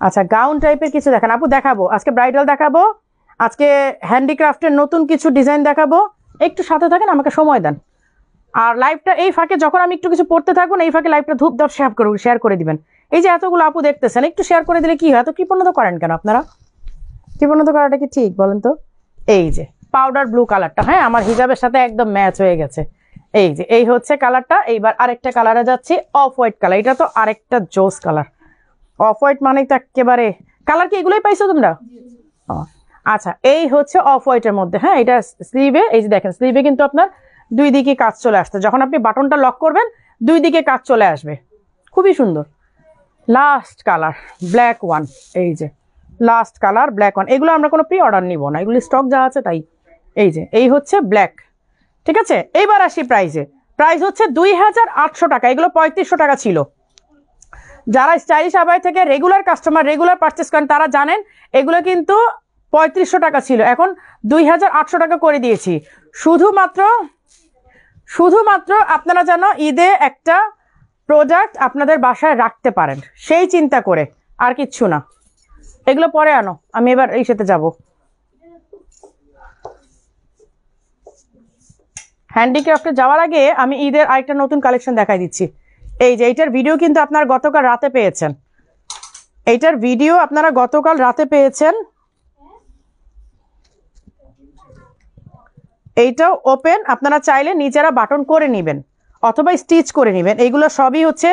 আচ্ছা গাউন টাইপের কিছু দেখান আপু। দেখাবো আজকে ব্রাইডাল দেখাবো, আজকে হ্যান্ডিক্রাফটের নতুন কিছু ডিজাইন দেখাবো। একটু সাথে থাকেন, আমাকে সময় দেন। আর লাইভটা এই ফাঁকে যখন আমি একটু কিছু পড়তে থাকবো না, এই ফাঁকে লাইভটা ধূপ ধাপ শেয়ার করে দিবেন। এই যে এতগুলো আপু দেখতেছেন, একটু শেয়ার করে দিলে কি হয়? এত কৃপণতা করেন কেন আপনারা? কৃপণতা করাটা কি ঠিক বলেন তো? এই যে পাউডার ব্লু কালারটা, হ্যাঁ আমার হিজাবের সাথে একদম ম্যাচ হয়ে গেছে। এই যে এই হচ্ছে কালারটা। এইবার আরেকটা কালারে যাচ্ছি, অফ হোয়াইট কালার। এটা তো আরেকটা জোস কালার, অফ হোয়াইট মানে তো একেবারে কালার। কি এগুলোই পাইছো তোমরা? আচ্ছা এই হচ্ছে অফ হোয়াইটের মধ্যে, হ্যাঁ এটা স্লিভে, এই যে দেখেন স্লিভে কিন্তু আপনার দুই দিকে কাজ চলে আসছে, যখন আপনি বাটনটা লক করবেন দুই দিকে কাজ চলে আসবে, খুবই সুন্দর। লাস্ট কালার ব্ল্যাক ওয়ান, এই যে লাস্ট কালার ব্ল্যাক ওয়ান। এগুলো আমরা কোনো প্রি অর্ডার নিব না, এগুলো স্টক যা আছে তাই। এই যে এই হচ্ছে ব্ল্যাক, ঠিক আছে। এইবার আসি প্রাইসে। প্রাইস হচ্ছে 2800 টাকা, এগুলো 3500 টাকা ছিল। যারা স্টাইলিশ আবাই থেকে রেগুলার কাস্টমার, রেগুলার পারচেস করেন তারা জানেন এগুলো কিন্তু 3500 টাকা ছিল, এখন 2800 টাকা করে দিয়েছি। শুধুমাত্র আপনারা যেন ঈদে একটা প্রোডাক্ট আপনাদের বাসায় রাখতে পারেন সেই চিন্তা করে, আর কিচ্ছু না। এগুলো পরে আনো, আমি এবার এই সাথে যাব। হ্যান্ডিক্রাফটে যাওয়ার আগে আমি ঈদের আরেকটা নতুন কালেকশন দেখাই দিচ্ছি। এই যে এইটার ভিডিও কিন্তু আপনারা গতকাল রাতে পেয়েছেন, এইটার ভিডিও আপনারা গতকাল রাতে পেয়েছেন। এইটাও ওপেন, আপনারা চাইলে নিজেরা বাটন করে নেবেন অথবা স্টিচ করে নেবেন। এইগুলো সবই হচ্ছে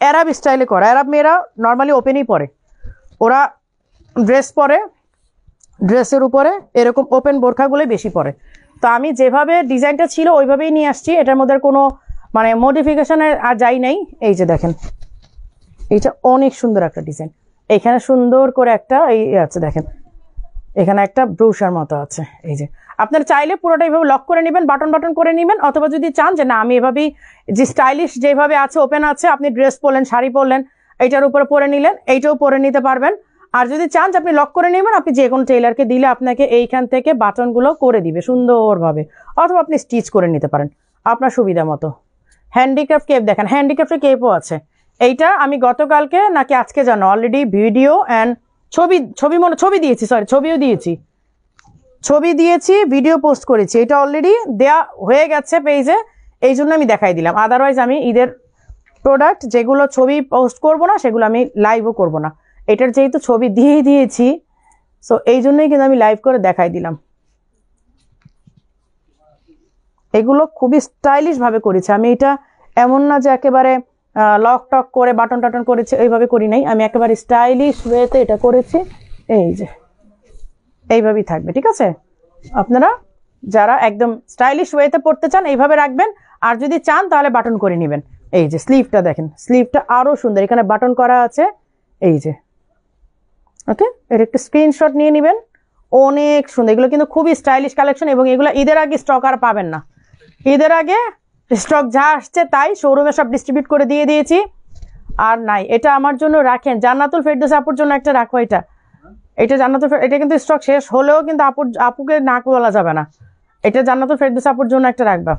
অ্যারাব স্টাইলে করা। অ্যারাব মেয়েরা নর্মালি ওপেনই পরে, ওরা ড্রেস পরে, ড্রেসের উপরে এরকম ওপেন বোরখাগুলোই বেশি পরে। তো আমি যেভাবে ডিজাইনটা ছিল ওইভাবেই নিয়ে আসছি, এটার মধ্যে কোনো মানে মডিফিকেশনের আর যাই নাই। এই যে দেখেন, এইটা অনেক সুন্দর একটা ডিজাইন। এখানে সুন্দর করে একটা এই আছে দেখেন, এখানে একটা ব্রুশার মতো আছে। এই যে আপনারা চাইলে পুরোটা এইভাবে লক করে নেবেন, বাটন বাটন করে নেবেন, অথবা যদি চান যে না আমি এভাবেই যে স্টাইলিশ যেভাবে আছে ওপেন আছে, আপনি ড্রেস পরলেন, শাড়ি পরলেন, এইটার উপরে পরে নিলেন, এইটাও পরে নিতে পারবেন। আর যদি চান যে আপনি লক করে নেবেন, আপনি যে কোনো টেইলারকে দিলে আপনাকে এইখান থেকে বাটনগুলো করে দিবে সুন্দরভাবে, অথবা আপনি স্টিচ করে নিতে পারেন আপনার সুবিধা মতো। হ্যান্ডিক্রাফট কেপ দেখেন, হ্যান্ডিক্রাফটের কেপও আছে। এইটা আমি গতকালকে নাকি আজকে জানো অলরেডি ভিডিও অ্যান্ড ছবি দিয়েছি, ছবি দিয়েছি, ভিডিও পোস্ট করেছি। এটা অলরেডি দেয়া হয়ে গেছে পেজে, এই জন্য আমি দেখাই দিলাম। আদারওয়াইজ আমি ঈদের প্রোডাক্ট যেগুলো ছবি পোস্ট করব না সেগুলো আমি লাইভও করব না। এটার যেহেতু ছবি দিয়েই দিয়েছি, সো এই জন্যই কিন্তু আমি লাইভ করে দেখাই দিলাম। এগুলো খুবই স্টাইলিশ ভাবে করেছি আমি। এটা এমন না যে একেবারে লক টক করে বাটন টাটন করেছি, এইভাবে করি নাই। আমি একেবারে স্টাইলিশ ওয়েতে এটা করেছি। এই যে এইভাবেই থাকবে, ঠিক আছে? আপনারা যারা একদম স্টাইলিশ ওয়েতে পড়তে চান এইভাবে রাখবেন, আর যদি চান তাহলে বাটন করে নেবেন। এই যে স্লিভটা দেখেন, স্লিভটা আরো সুন্দর, এখানে বাটন করা আছে। এই যে ওকে, এর একটা স্ক্রিনশট নিয়ে নেবেন, অনেক সুন্দর। এগুলো কিন্তু খুবই স্টাইলিশ কালেকশন, এবং এগুলো ঈদের আগে স্টক আর পাবেন না। ঈদের আগে স্টক যা আসছে তাই শোরুমে সব ডিস্ট্রিবিউট করে দিয়ে দিয়েছি, আর নাই। এটা আমার জন্য রাখেন, জান্নাতুল ফেরদৌস আপুর জন্য একটা রাখো। এটা জান্নাতুল, এটা কিন্তু স্টক শেষ হলেও কিন্তু আপুকে না বলা যাবে না। এটা জান্নাতুল ফেরদৌস আপুর জন্য একটা রাখবা।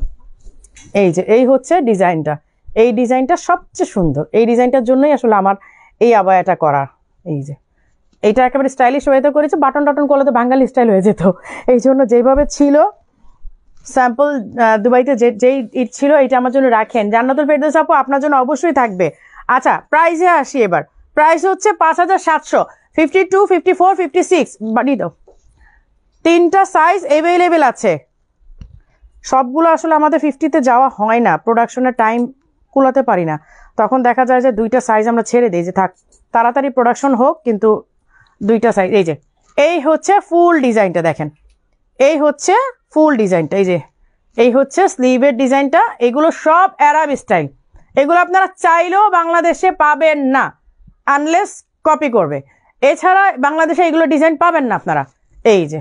এই যে এই হচ্ছে ডিজাইনটা, এই ডিজাইনটা সবচেয়ে সুন্দর। এই ডিজাইনটার জন্যই আসলে আমার এই আবায়াটা করা। এই যে এইটা একেবারে স্টাইলিশ ওয়েতে করেছে, বাটন টাটন করলে তো বাঙালি স্টাইল হয়ে যেত। এই জন্য যেভাবে ছিল স্যাম্পল দুবাইতে যেই ঈদ ছিল, এটা আমার জন্য রাখেন। জান্নাতুল ফেরদৌস আপু আপনার জন্য অবশ্যই থাকবে। আচ্ছা, প্রাইসে আসি এবার। প্রাইস হচ্ছে 5700, 52, 54, 56 বাড়ি দাও। 3টা সাইজ অ্যাভেলেবেল আছে। সবগুলো আসলে আমাদের 50-তে যাওয়া হয় না, প্রোডাকশনের টাইম কুলাতে পারি না। তখন দেখা যায় যে 2টা সাইজ আমরা ছেড়ে দিই, যে থাক তাড়াতাড়ি প্রোডাকশন হোক, কিন্তু 2টা সাইজ। এই যে এই হচ্ছে ফুল ডিজাইনটা দেখেন, এই হচ্ছে ফুল ডিজাইনটা। এই যে এই হচ্ছে স্লিভের ডিজাইনটা। এগুলো সব অ্যারাব স্টাইল, এগুলো আপনারা চাইলেও বাংলাদেশে পাবেন না, আনলেস কপি করবে। এছাড়া বাংলাদেশে এগুলো ডিজাইন পাবেন না আপনারা। এই যে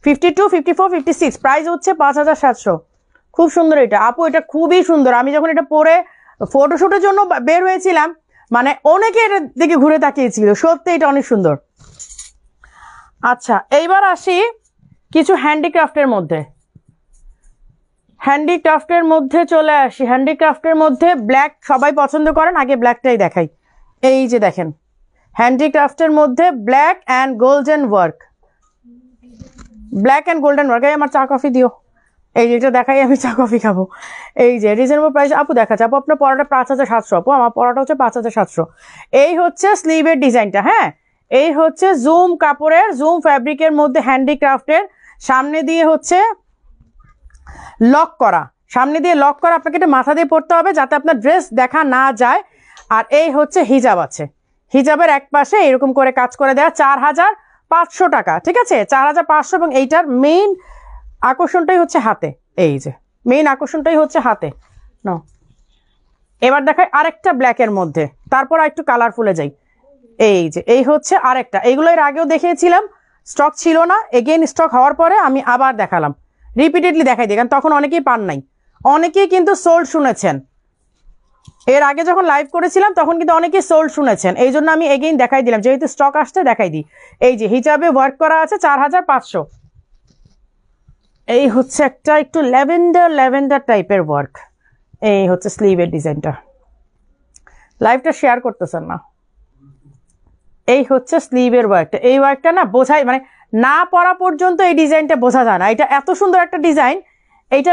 52, 54, 56, প্রাইস হচ্ছে 5700। খুব সুন্দর এটা আপু, এটা খুবই সুন্দর। আমি যখন এটা পরে ফটোশুটের জন্য বের হয়েছিলাম, মানে অনেকে এটার দিকে ঘুরে তাকিয়েছিল, সত্যি এটা অনেক সুন্দর। আচ্ছা, এইবার আসি কিছু হ্যান্ডিক্রাফটের মধ্যে। হ্যান্ডিক্রাফটের মধ্যে চলে আসি। হ্যান্ডিক্রাফটের মধ্যে ব্ল্যাক সবাই পছন্দ করেন, আগে ব্ল্যাকটাই দেখাই। এই যে দেখেন, হ্যান্ডিক্রাফটের মধ্যে black and golden work, black and golden work. এই আমার চা কফি দিও, এই যে এটা দেখাই, আমি চা কফি খাবো। এই যে রিজনেবল প্রাইস আপু দেখাচ্ছে। আপু আপনার পড়াটা 5700, আপু আমার পড়াটা হচ্ছে 5700। এই হচ্ছে স্লিভের ডিজাইনটা। হ্যাঁ, এই হচ্ছে জুম কাপড়ের, জুম ফ্যাব্রিকের মধ্যে হ্যান্ডিক্রাফটের, সামনে দিয়ে হচ্ছে লক করা, সামনে দিয়ে লক করা। আপনাকে এটা মাথা দিয়ে পড়তে হবে যাতে আপনার ড্রেস দেখা না যায়। আর এই হচ্ছে হিজাব আছে, হিজাবের এক পাশে এরকম করে কাজ করে দেওয়া। 4500 টাকা, ঠিক আছে, 4500। এবং এইটার মেইন আকর্ষণটাই হচ্ছে হাতে। এই যে মেইন আকর্ষণটাই হচ্ছে হাতে। নাও এবার দেখাই আরেকটা ব্ল্যাকের মধ্যে, তারপর একটু কালারফুলে যাই। এই যে এই হচ্ছে আরেকটা, এইগুলো এর আগেও দেখিয়েছিলাম, স্টক ছিল না, এগেইন স্টক হওয়ার পরে আমি আবার দেখালাম, রিপিটেডলি দেখাই দিই, কারণ তখন অনেকেই পান নাই, অনেকেই কিন্তু সোল্ড শুনেছেন। এর আগে যখন লাইভ করেছিলাম তখন কিন্তু অনেকে সোল্ড শুনেছেন, এই জন্য আমি এগেইন দেখাই দিলাম, যেহেতু স্টক আসছে দেখাই দিই। এই যে হিজাবে ওয়ার্ক করা আছে 4500। এই হচ্ছে একটা একটু ল্যাভেন্ডার টাইপের ওয়ার্ক। এই হচ্ছে স্লিভের ডিজাইনটা, লাইভটা শেয়ার করতেছেন না। এই হচ্ছে স্লিভের ওয়ার্কটা। এই ওয়ার্কটা না বোঝাই, মানে না পরা পর্যন্ত এই ডিজাইনটা বোঝা যায় না। এটা এত সুন্দর একটা ডিজাইন, এইটা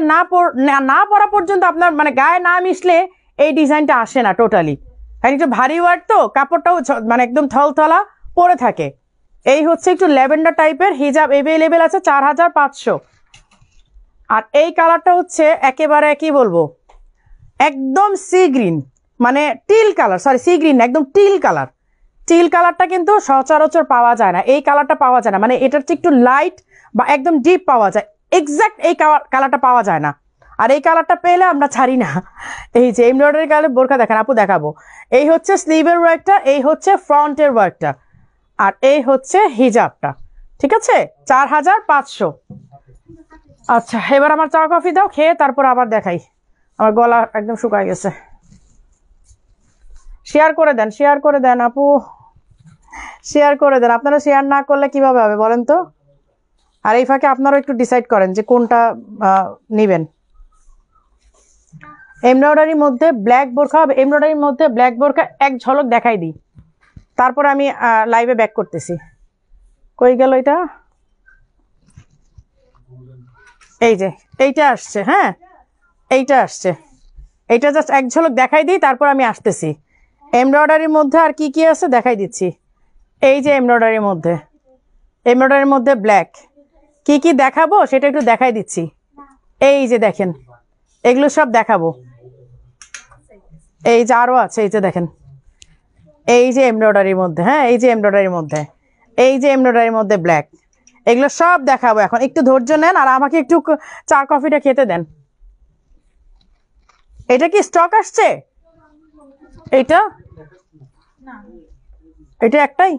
না পরা পর্যন্ত আপনার মানে গায়ে না মিশলে এই ডিজাইনটা আসে না টোটালি। কারণ একটু ভারী ওয়ার্ক তো, কাপড়টাও মানে একদম থলথলা পরে থাকে। এই হচ্ছে একটু ল্যাভেন্ডার টাইপের হিজাব অ্যাভেলেবেল আছে 4500। আর এই কালারটা হচ্ছে একেবারে কি বলবো, একদম সি গ্রিন, মানে till colour, sorry sea green না, একদম টিল কালার। টিল কালারটা কিন্তু সচরাচর পাওয়া যায় না, এই কালারটা পাওয়া যায় না, মানে এটার চেয়ে একটু লাইট বা একদম ডিপ পাওয়া যায়, এক্স্যাক্ট এই কালারটা পাওয়া যায় না। আর এই কালারটা পেলে আমরা ছাড়ি না। এই যে এমব্রয়ডারি কালার বোরকা দেখেন আপু, দেখাবো। এই হচ্ছে স্লিভের ওয়ার্কটা, এই হচ্ছে ফ্রন্টের ওয়ার্কটা, আর এই হচ্ছে হিজাবটা। ঠিক আছে, 4500। আচ্ছা, এবার আমার চা কফি দাও, খেয়ে তারপর আবার দেখাই, আমার গলা একদম শুকায় গেছে। শেয়ার করে দেন, শেয়ার করে দেন আপু, শেয়ার করে দেন। আপনারা শেয়ার না করলে কিভাবে হবে বলেন তো? আর এই ফাঁকে আপনারাও একটু ডিসাইড করেন যে কোনটা নেবেন। এমব্রয়ডারির মধ্যে ব্ল্যাক বোরখা হবে, এমব্রয়ডারির মধ্যে ব্ল্যাক বোরখা এক ঝলক দেখাই দিই, তারপর আমি লাইভে ব্যাক করতেছি। কই গেল এটা? এই যে এইটা আসছে, হ্যাঁ এইটা আসছে, এইটা জাস্ট এক ঝলক দেখাই দিই, তারপর আমি আসতেছি। এমব্রয়ডারির মধ্যে আর কি কি আছে দেখাই দিচ্ছি। এই যে এমব্রয়ডারির মধ্যে ব্ল্যাক, কি কি দেখাবো সেটা একটু দেখাই দিচ্ছি। এই যে দেখেন, এগুলো সব দেখাবো। এই যে আরো আছে, এই যে দেখেন, এই যে এমব্রয়ডারির মধ্যে, হ্যাঁ এই যে এমব্রয়ডারির মধ্যে, এই যে এমব্রয়ডারির মধ্যে ব্ল্যাক, এগুলো সব দেখাবো এখন। একটু ধৈর্য নেন আর আমাকে একটু চা কফিটা খেতে দেন। এটা কি স্টক আসছে? এটা একটাই?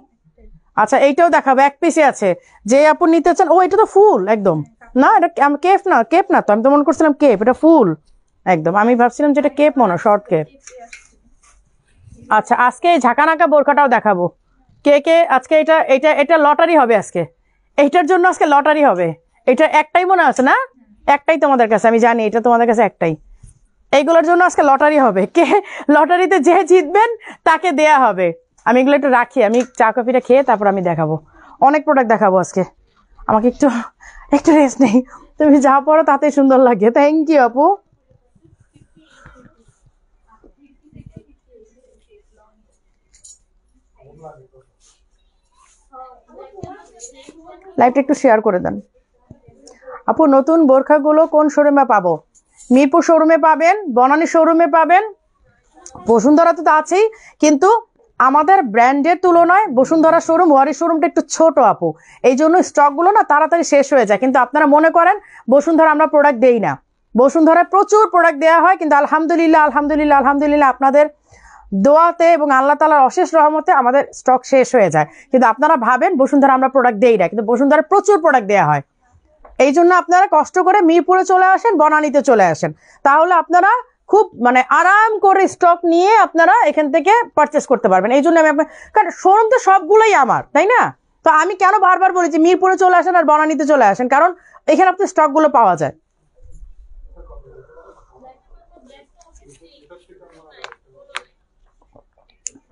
আচ্ছা, এইটাও দেখাবো, এক পিসে আছে। যে আপু নিতে চান, ও এটা তো ফুল একদম, না এটা কেপ না, কেপ না তো, আমি তো মনে করছিলাম কেপ, এটা ফুল একদম, আমি ভাবছিলাম যেটা কেপ মনে, শর্ট কেপ। আচ্ছা, আজকে এই ঝাঁকানাকা বোরখাটাও দেখাবো। কে কে আজকে এটা এটা এটা লটারি হবে আজকে, এইটার জন্য আজকে লটারি হবে। এটা একটাই মনে আছে না? একটাই তোমাদের কাছে, আমি জানি এটা তোমাদের কাছে একটাই। এইগুলোর জন্য আজকে লটারি হবে, কে লটারিতে যে জিতবেন তাকে দেয়া হবে। আমি এগুলো একটু রাখি, আমি চা কফিটা খেয়ে তারপর আমি দেখাবো, অনেক প্রোডাক্ট দেখাবো আজকে। আমাকে একটু একটু রেস্ট নেই, তুমি যা পড়ো তাতেই সুন্দর লাগে। থ্যাংক ইউ আপু। লাইভটা একটু শেয়ার করে দেন আপু। নতুন বোরখাগুলো কোন শোরুমে পাবো? মিরপুর শোরুমে পাবেন, বনানী শোরুমে পাবেন, বসুন্ধরাতে তো আছেই, কিন্তু আমাদের ব্র্যান্ডের তুলনায় বসুন্ধরা শোরুম, ওয়ারি শোরুমটা একটু ছোট আপু, এই জন্য স্টকগুলো না তাড়াতাড়ি শেষ হয়ে যায়। কিন্তু আপনারা মনে করেন বসুন্ধরা আমরা প্রোডাক্ট দেই না, বসুন্ধরায় প্রচুর প্রোডাক্ট দেওয়া হয়, কিন্তু আলহামদুলিল্লাহ আলহামদুলিল্লাহ আলহামদুলিল্লাহ আপনাদের দোয়াতে এবং আল্লাহ তাআলার অশেষ রহমতে আমাদের স্টক শেষ হয়ে যায়। কিন্তু আপনারা ভাবেন বসুন্ধরা আমরা প্রোডাক্ট দেই না, কিন্তু বসুন্ধরায় প্রচুর প্রোডাক্ট দেওয়া হয়। এই জন্য আপনারা কষ্ট করে মিরপুরে চলে আসেন, বনানীতে চলে আসেন, তাহলে আপনারা খুব মানে আরাম করে স্টক নিয়ে আপনারা এখান থেকে পারচেস করতে পারবেন। এই জন্য আমি আপনার, কারণ শোরুম তো সবগুলোই আমার, তাই না? তো আমি কেন বারবার বলি যে মিরপুরে চলে আসেন আর বনানীতে চলে আসেন, কারণ এখানে আপনার স্টকগুলো পাওয়া যায়।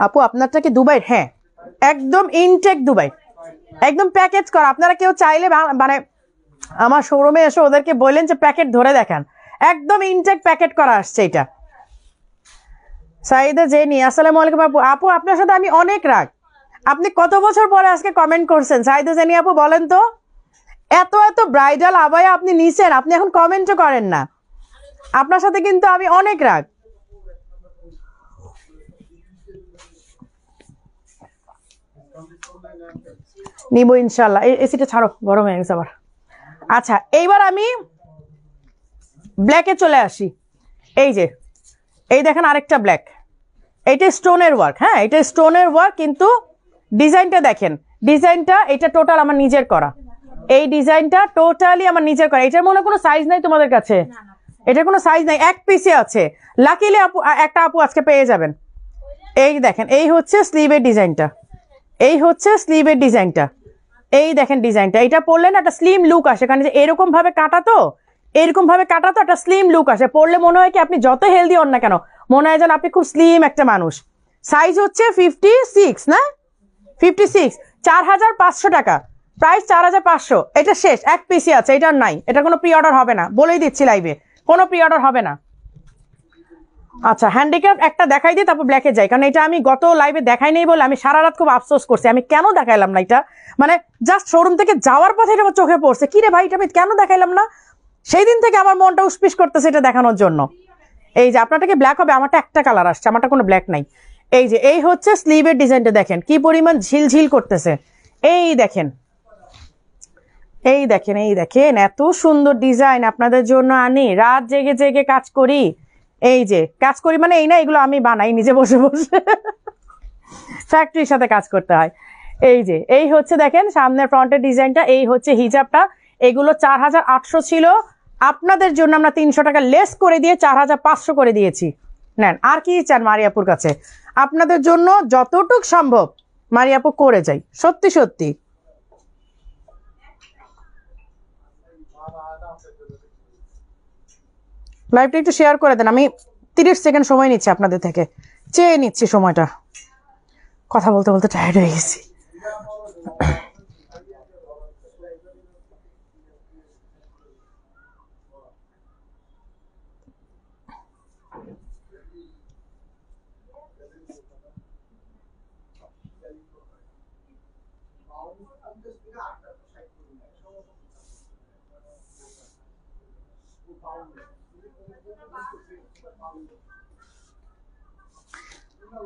আপু আপনারটা কি দুবাই? হ্যাঁ একদম ইনটেক দুবাই, একদম প্যাকেজ করা। আপনারা কেউ চাইলে মানে আমার শোরুমে এসে ওদেরকে বললেন যে প্যাকেট ধরে দেখান, একদম ইনটেক প্যাকেট করা আসছে এটা। সাইদা জেনি, আসসালামু আলাইকুম আপু। আপু আপনার সাথে আমি অনেক রাগ, আপনি কত বছর পরে আজকে কমেন্ট করছেন। সাইদা জেনি আপু বলেন তো, এত এত ব্রাইডাল আবায়া আপনি নিছেন, আপনি এখন কমেন্টও করেন না, আপনার সাথে কিন্তু আমি অনেক রাগ। নিবো ইনশাল্লাহ। এসিটা ছাড়ো, গরম হয়ে গেছে আবার। আচ্ছা, এইবার আমি ব্ল্যাকে চলে আসি। এই যে এই দেখেন আরেকটা ব্ল্যাক, এইটা স্টোনের ওয়ার্ক, হ্যাঁ এটা স্টোনের ওয়ার্ক, কিন্তু ডিজাইনটা দেখেন, ডিজাইনটা এটা টোটাল আমার নিজের করা, এই ডিজাইনটা টোটালি আমার নিজের করা। এটার মনে কোনো সাইজ নাই তোমাদের কাছে? এটা কোনো সাইজ নাই, এক পিসে আছে। লাকিলি আপু একটা আপু আজকে পেয়ে যাবেন। এই দেখেন, এই হচ্ছে স্লিভের ডিজাইনটা, এই হচ্ছে স্লিভের ডিজাইনটা, এই দেখেন ডিজাইনটা। এটা পরলে না একটা স্লিম লুক আসে, কারণ যে এরকম ভাবে কাটা তো, এরকম ভাবে কাটা তো একটা স্লিম লুক আসে। পরলে মনে হয় কি আপনি যত হেলদি হন না কেন, মনে হয় যেন আপনি খুব স্লিম একটা মানুষ। সাইজ হচ্ছে 56 না, 56, 4500 টাকা প্রাইস, 4500। এটা শেষ, এক পিসি আছে, এটার নাই, এটা কোনো প্রি অর্ডার হবে না, বলেই দিচ্ছি লাইভে, কোনো প্রি অর্ডার হবে না। আচ্ছা, হ্যান্ডিক্যাপ একটা দেখাই দিই, তারপর ব্ল্যাকে যাই, কারণ এটা আমি গত লাইভে দেখাই নেই বলে আমি সারা রাত খুব আফসোস করছি, আমি কেন দেখাইলাম না এটা। মানে জাস্ট শোরুম থেকে যাওয়ার পথে এটা আমার চোখে পড়ছে, কি রে ভাই এটা আমি কেন দেখাইলাম না। সেই দিন থেকে আমার মনটা উসপিস করতেছে এটা দেখানোর জন্য। এই যে আপনারটাকে ব্ল্যাক হবে, আমারটা একটা কালার আসছে, আমারটা কোনো ব্ল্যাক নাই। এই যে এই হচ্ছে স্লিভের ডিজাইনটা, দেখেন কি পরিমাণ ঝিলঝিল করতেছে। এই দেখেন, এই দেখেন, এই দেখেন, এত সুন্দর ডিজাইন আপনাদের জন্য আনি, রাত জেগে জেগে কাজ করি। এই যে কাজ করি মানে এই না, এগুলো আমি বানাই নিজে বসে বসে, ফ্যাক্টরির সাথে কাজ করতে হয়। এই যে এই হচ্ছে দেখেন সামনের ফ্রন্টের ডিজাইনটা, এই হচ্ছে হিজাবটা। এগুলো 4800 ছিল, আপনাদের জন্য আমরা 300 টাকা লেস করে দিয়ে 4500 করে দিয়েছি। নেন, আর কি চান মারিয়াপুর কাছে, আপনাদের জন্য যতটুক সম্ভব মারিয়াপু করে যাই, সত্যি সত্যি। লাইভটা একটু শেয়ার করে দেন, আমি 30 সেকেন্ড সময় নিচ্ছি আপনাদের থেকে, চেয়ে নিচ্ছি সময়টা, কথা বলতে বলতে টায়ার্ড হয়ে গেছি।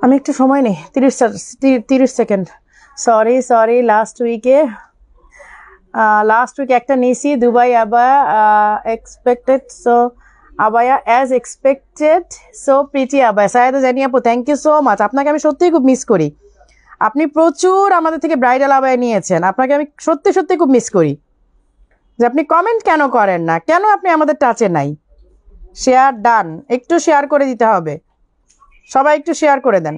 আমি একটু সময় নেই, 30 সেকেন্ড। সরি, লাস্ট উইকে একটা নিয়েছি Dubai abaya, expected so abaya as expected so pretty abaya. Sayeda জানি আপু, থ্যাংক ইউ সো মাচ। আপনাকে আমি সত্যিই খুব মিস করি, আপনি প্রচুর আমাদের থেকে ব্রাইডাল আবায়া নিয়েছেন, আপনাকে আমি সত্যি সত্যি খুব মিস করি। যে আপনি কমেন্ট কেন করেন না, কেন আপনি আমাদের টাচে নাই। শেয়ার ডান, একটু শেয়ার করে দিতে হবে, সবাই একটু শেয়ার করে দেন।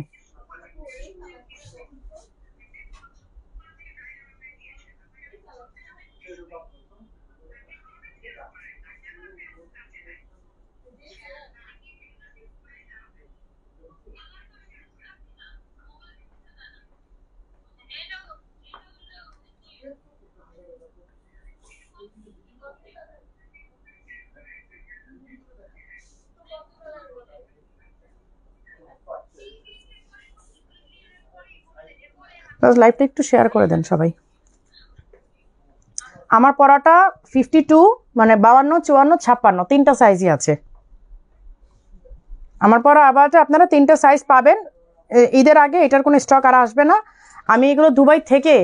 লাইভটা একটু শেয়ার করে দেন সবাই। আমার পরাটা 52, মানে 52, 54, 56 তিনটা সাইজই আছে আমার পরা আবারটা। আপনারা তিনটা সাইজ পাবেন ঈদের আগে, এটার কোনো স্টক আর আসবে না। আমি এগুলো দুবাই থেকে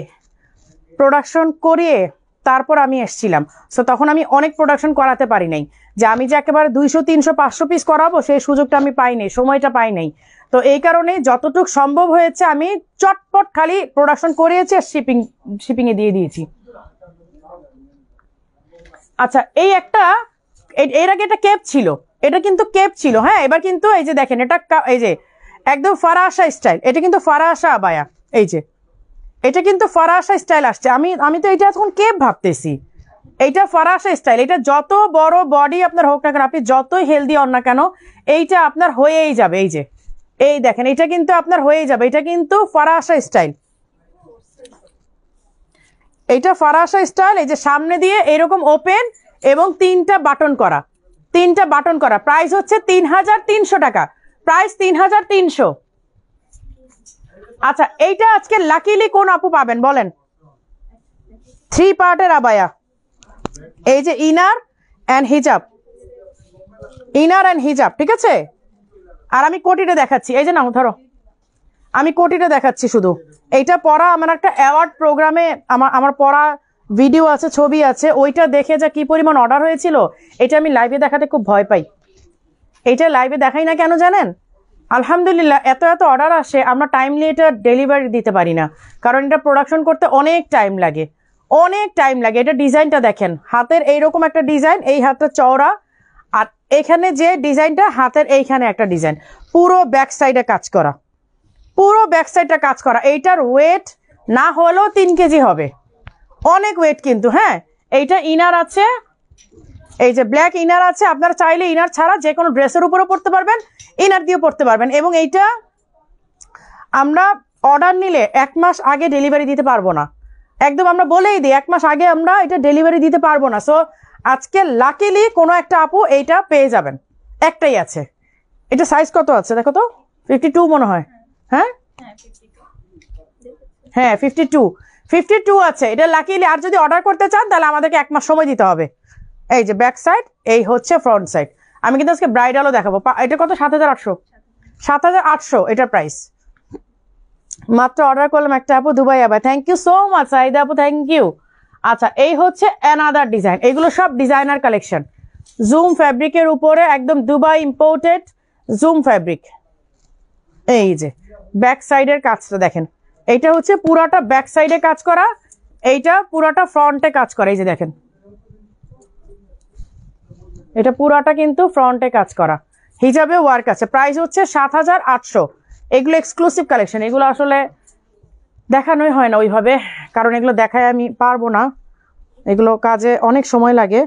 প্রোডাকশন করিয়ে তারপর আমি এসছিলাম, সো তখন আমি অনেক প্রোডাকশন করাতে পারি নাই, যে আমি যে একেবারে 200, 300, 500 পিস করাবো সেই সুযোগটা আমি পাই নাই, সময়টা পাই নাই। তো এই কারণে যতটুক সম্ভব হয়েছে আমি চটপট খালি প্রোডাকশন করিয়েছি আর শিপিংয়ে দিয়ে দিয়েছি। আচ্ছা, এই একটা এর আগে এটা কেপ ছিল, এটা কিন্তু কেপ ছিল, হ্যাঁ। এবার কিন্তু এই যে দেখেন, এটা এই যে একদম ফারাশা স্টাইল, এটা কিন্তু ফারাশা আবায়া, এই যে এটা কিন্তু ফারাশা স্টাইল আসছে। আমি তো এটা এখন কেপ ভাবতেছি, এইটা ফারাশা স্টাইল। এটা যত বড় বডি আপনার হোক না কেন, আপনি যতই হেলদি হন না কেন, এইটা আপনার হয়েই যাবে। এই যে এই দেখেন, এটা কিন্তু আপনার হয়েই যাবে, এটা কিন্তু ফারাশা স্টাইল, এইটা ফারাশা স্টাইল। এই যে সামনে দিয়ে এরকম ওপেন এবং তিনটা বাটন করা, প্রাইস হচ্ছে 3300 টাকা, প্রাইস 3300। আচ্ছা, এইটা আজকে লাকিলি কোন আপু পাবেন বলেন? 3 পার্টের আবায়া, এই যে ইনার অ্যান্ড হিজাব, ঠিক আছে। আর আমি কোটিটা দেখাচ্ছি, এই যে নাও ধরো, আমি কোটিটা দেখাচ্ছি শুধু। এইটা পরা আমার একটা অ্যাওয়ার্ড প্রোগ্রামে আমার পরা ভিডিও আছে, ছবি আছে, ওইটা দেখে যা কি পরিমাণ অর্ডার হয়েছিল। এটা আমি লাইভে দেখাতে খুব ভয় পাই, এইটা লাইভে দেখাই না কেন জানেন? আলহামদুলিল্লাহ এত অর্ডার আসে, আমরা টাইমলি এটা ডেলিভারি দিতে পারি না, কারণ এটা প্রোডাকশন করতে অনেক টাইম লাগে। এটা ডিজাইনটা দেখেন, হাতের এইরকম একটা ডিজাইন, এই হাতটা চওড়া, আর এখানে যে ডিজাইনটা হাতের এইখানে একটা ডিজাইন, পুরো ব্যাক সাইডে কাজ করা, পুরো ব্যাক সাইডটা কাজ করা। এইটার ওয়েট না হলেও 3 কেজি হবে, অনেক ওয়েট কিন্তু। হ্যাঁ, এইটা ইনার আছে, এই যে ব্ল্যাক ইনার আছে, আপনারা চাইলে ইনার ছাড়া যে কোনো ড্রেসের উপরেও পরতে পারবেন, ইনার দিয়েও পরতে পারবেন। এবং এইটা আমরা অর্ডার নিলে 1 মাস আগে ডেলিভারি দিতে পারবো না, একদম আমরা বলেই দিই 1 মাস আগে আমরা এটা ডেলিভারি দিতে পারবো না। সো আজকে লাকিলি কোনো একটা আপু এইটা পেয়ে যাবেন, একটাই আছে। এটা সাইজ কত আছে দেখো তো, 52 মনে হয়। হ্যাঁ হ্যাঁ 52 আছে এটা লাকিলি। আর যদি অর্ডার করতে চান তাহলে আমাদেরকে 1 মাস সময় দিতে হবে। এই যে ব্যাক সাইড, এই হচ্ছে ফ্রন্ট সাইড। আমি কিন্তু আজকে ব্রাইডালও দেখাবো। এটা কত, 7800 এটার প্রাইস। মাত্র অর্ডার করলাম একটা আপু, দুবাই আবার। Thank you so much Saida আপু, থ্যাংক ইউ। আচ্ছা, এই হচ্ছে অ্যানাদার ডিজাইন। এগুলো সব ডিজাইনার কালেকশন, জুম ফ্যাব্রিকের উপরে একদম দুবাই ইম্পোর্টেড জুম ফ্যাব্রিক। এই যে ব্যাক সাইডের কাজটা দেখেন, এইটা হচ্ছে পুরাটা ব্যাক সাইডে কাজ করা, এইটা পুরাটা ফ্রন্টে কাজ করা। এই যে দেখেন, এটা পুরাটা কিন্তু ফ্রন্টে কাজ করা, হিজাবে ওয়ার্ক আছে। প্রাইস হচ্ছে 7800। এগুলো এক্সক্লুসিভ কালেকশন, এগুলো আসলে দেখানোই হয় না ওইভাবে, কারণ এগুলো দেখায় আমি পারবো না, এগুলো কাজে অনেক সময় লাগে।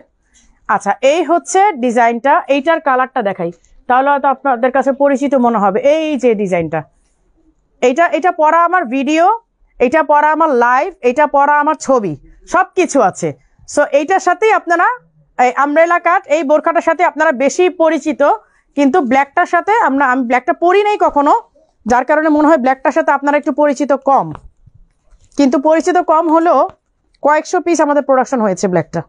আচ্ছা, এই হচ্ছে ডিজাইনটা, এইটার কালারটা দেখাই তাহলে হয়তো আপনাদের কাছে পরিচিত মনে হবে। এই যে ডিজাইনটা, এটা পরা আমার ভিডিও, এটা পরা আমার লাইভ, এটা পরা আমার ছবি, সব কিছু আছে। সো এইটার সাথেই আপনারা এই আমব্রেলা কাট, এই বোরখাটার সাথে আপনারা বেশি পরিচিত, কিন্তু ব্ল্যাকটার সাথে আমি ব্ল্যাকটা পরি নাই কখনো, যার কারণে মনে হয় ব্ল্যাকটার সাথে আপনারা একটু পরিচিত কম। কিন্তু পরিচিত কম হলেও কয়েকশো পিস আমাদের প্রোডাকশন হয়েছে ব্ল্যাকটা।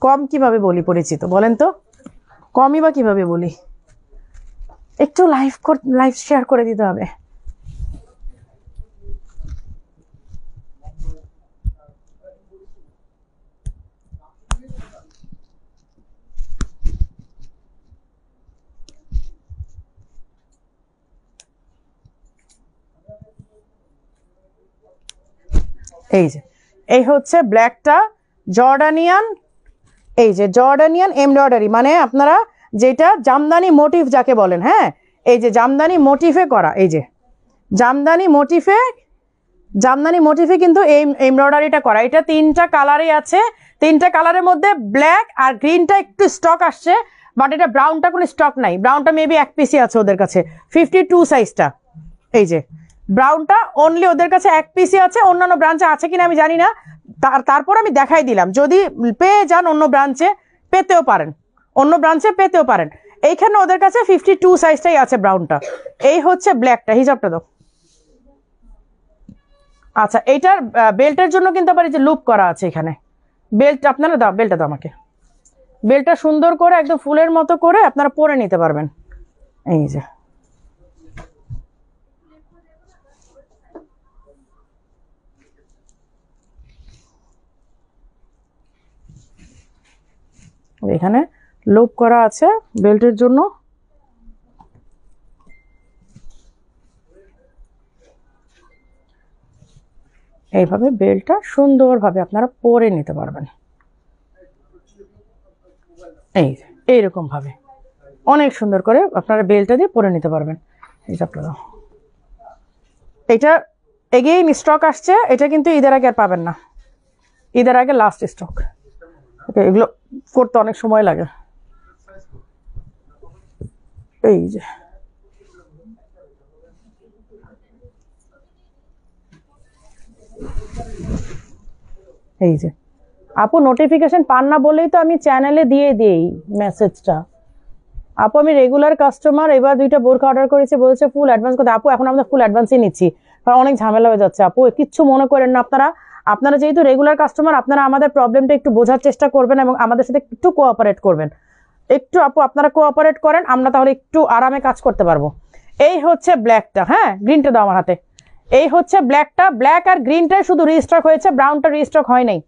কম কিভাবে বলি পরিচিত, বলেন তো? কমই বা কিভাবে বলি? একটু লাইভ শেয়ার করে দিতে হবে। এই যে এই হচ্ছে ব্ল্যাকটা, জর্ডানিয়ান, এই যে জর্ডানিয়ান এমব্রয়ডারি, মানে আপনারা যেটা জামদানি মোটিভ যাকে বলেন। হ্যাঁ, এই যে জামদানি মোটিফে করা, এই যে জামদানি মোটিফে কিন্তু এই এমব্রয়ডারিটা করা। এটা 3টা কালারই আছে, 3টা কালারের মধ্যে ব্ল্যাক আর গ্রিনটা একটু স্টক আসছে, বাট এটা ব্রাউনটা কোনো স্টক নাই। ব্রাউনটা মেবি 1 পিসই আছে ওদের কাছে, 52 সাইজটা। এই যে ব্রাউনটা অনলি ওদের কাছে 1 পিসই আছে, অন্যান্য ব্রাঞ্চে আছে কিনা আমি জানি না। তারপর আমি দেখাই দিলাম, যদি পেয়ে যান অন্য ব্রাঞ্চে পেতেও পারেন, এইখানে ওদের কাছে 52 সাইজটাই আছে ব্রাউনটা। এই হচ্ছে ব্ল্যাকটা, হিজাবটা দাও। আচ্ছা, এইটার বেল্টের জন্য কিন্তু আবার এই যে লুপ করা আছে এখানে। বেল্ট আপনারা দাও, বেল্টটা দাও আমাকে। বেল্টটা সুন্দর করে একদম ফুলের মতো করে আপনারা পরে নিতে পারবেন। এই যে এখানে লুপ করা আছে বেল্টের জন্য। এইভাবে বেল্টটা সুন্দরভাবে আপনারা পরে নিতে পারবেন। এইরকম ভাবে অনেক সুন্দর করে আপনারা বেল্টটা দিয়ে পরে নিতে পারবেন। এটা এগেইন স্টক আসছে, এটা কিন্তু ঈদের আগে আর পাবেন না, ঈদের আগে লাস্ট স্টক। এগুলো করতে অনেক সময় লাগে। এই যে আপু নোটিফিকেশন পান না বলেই তো আমি চ্যানেলে দিয়ে দিই মেসেজটা। আপু আমি রেগুলার কাস্টমার, এবার 2টা বোরখা অর্ডার করেছি, বলছে ফুল অ্যাডভান্স করতে। আপু এখন আমরা ফুল অ্যাডভান্সই নিচ্ছি, কারণ অনেক ঝামেলা হয়ে যাচ্ছে। আপু কিচ্ছু মনে করেন না, আপনারা যেহেতু রেগুলার কাস্টমার, আপনারা আমাদের প্রবলেমটা একটু বোঝার চেষ্টা করবেন এবং আমাদের সাথে একটু কোঅপারেট করবেন। একটু আপু আপনারা কোঅপারেট করেন, আমরা তাহলে একটু আরামে কাজ করতে পারবো। এই হচ্ছে ব্ল্যাকটা, হ্যাঁ গ্রিনটা দাও আমার হাতে। এই হচ্ছে ব্ল্যাকটা, ব্ল্যাক আর গ্রিনটাই শুধু রিস্টক হয়েছে, ব্রাউনটা রিস্টক হয় নাই।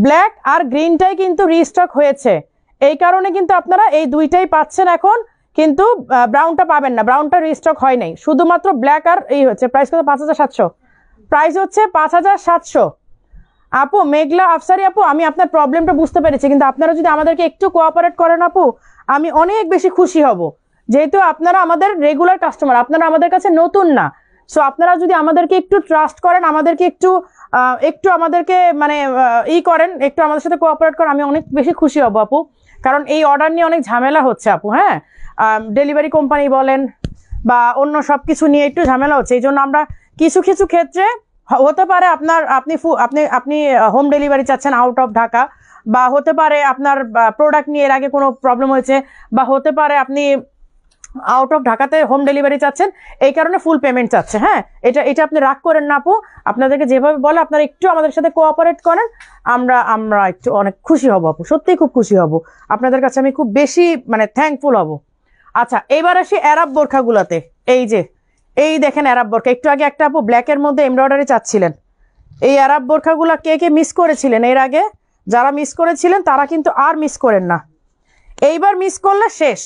ব্ল্যাক আর গ্রিনটাই কিন্তু রিস্টক হয়েছে, এই কারণে কিন্তু আপনারা এই 2টাই পাচ্ছেন এখন, কিন্তু ব্রাউনটা পাবেন না, ব্রাউনটা রিস্টক হয় নাই। শুধুমাত্র ব্ল্যাক আর এই হচ্ছে। প্রাইস কত? 5700। প্রাইস হচ্ছে 5700। আপু মেঘলা আফসারি আপু, আমি আপনার প্রবলেমটা বুঝতে পেরেছি, কিন্তু আপনারা যদি আমাদেরকে একটু কোঅপারেট করেন আপু, আমি অনেক বেশি খুশি হব। যেহেতু আপনারা আমাদের রেগুলার কাস্টমার, আপনারা আমাদের কাছে নতুন না। সো আপনারা যদি আমাদেরকে একটু ট্রাস্ট করেন, আমাদেরকে একটু আমাদেরকে মানে করেন, একটু আমাদের সাথে কোঅপারেট করেন, আমি অনেক বেশি খুশি হব আপু। কারণ এই অর্ডার নিয়ে অনেক ঝামেলা হচ্ছে আপু। হ্যাঁ, ডেলিভারি কোম্পানি বলেন বা অন্য সব কিছু নিয়ে একটু ঝামেলা হচ্ছে। এই জন্য আমরা কিছু কিছু ক্ষেত্রে হতে পারে আপনি হোম ডেলিভারি চাচ্ছেন আউট অফ ঢাকা, বা হতে পারে আপনার প্রোডাক্ট নিয়ে এর আগে কোনো প্রবলেম হয়েছে, বা হতে পারে আপনি আউট অফ ঢাকাতে হোম ডেলিভারি চাচ্ছেন, এই কারণে ফুল পেমেন্ট চাচ্ছে। হ্যাঁ, এটা আপনি রাগ করেন না আপু, আপনাদেরকে যেভাবে বলে আপনারা একটু আমাদের সাথে কোঅপারেট করেন, আমরা একটু অনেক খুশি হব আপু, সত্যিই খুব খুশি হব। আপনাদের কাছে আমি খুব বেশি মানে থ্যাঙ্কফুল হব। আচ্ছা, এবার আসি অ্যারাব বোরখাগুলোতে। এই দেখেন অ্যারাব বোরখা, একটু আগে একটা আপু ব্ল্যাকের মধ্যে এমব্রয়ডারি চাচ্ছিলেন। এই অ্যারাব বোরখাগুলো কে কে মিস করেছিলেন এর আগে? যারা মিস করেছিলেন তারা কিন্তু আর মিস করেন না। এইবার মিস করলে শেষ,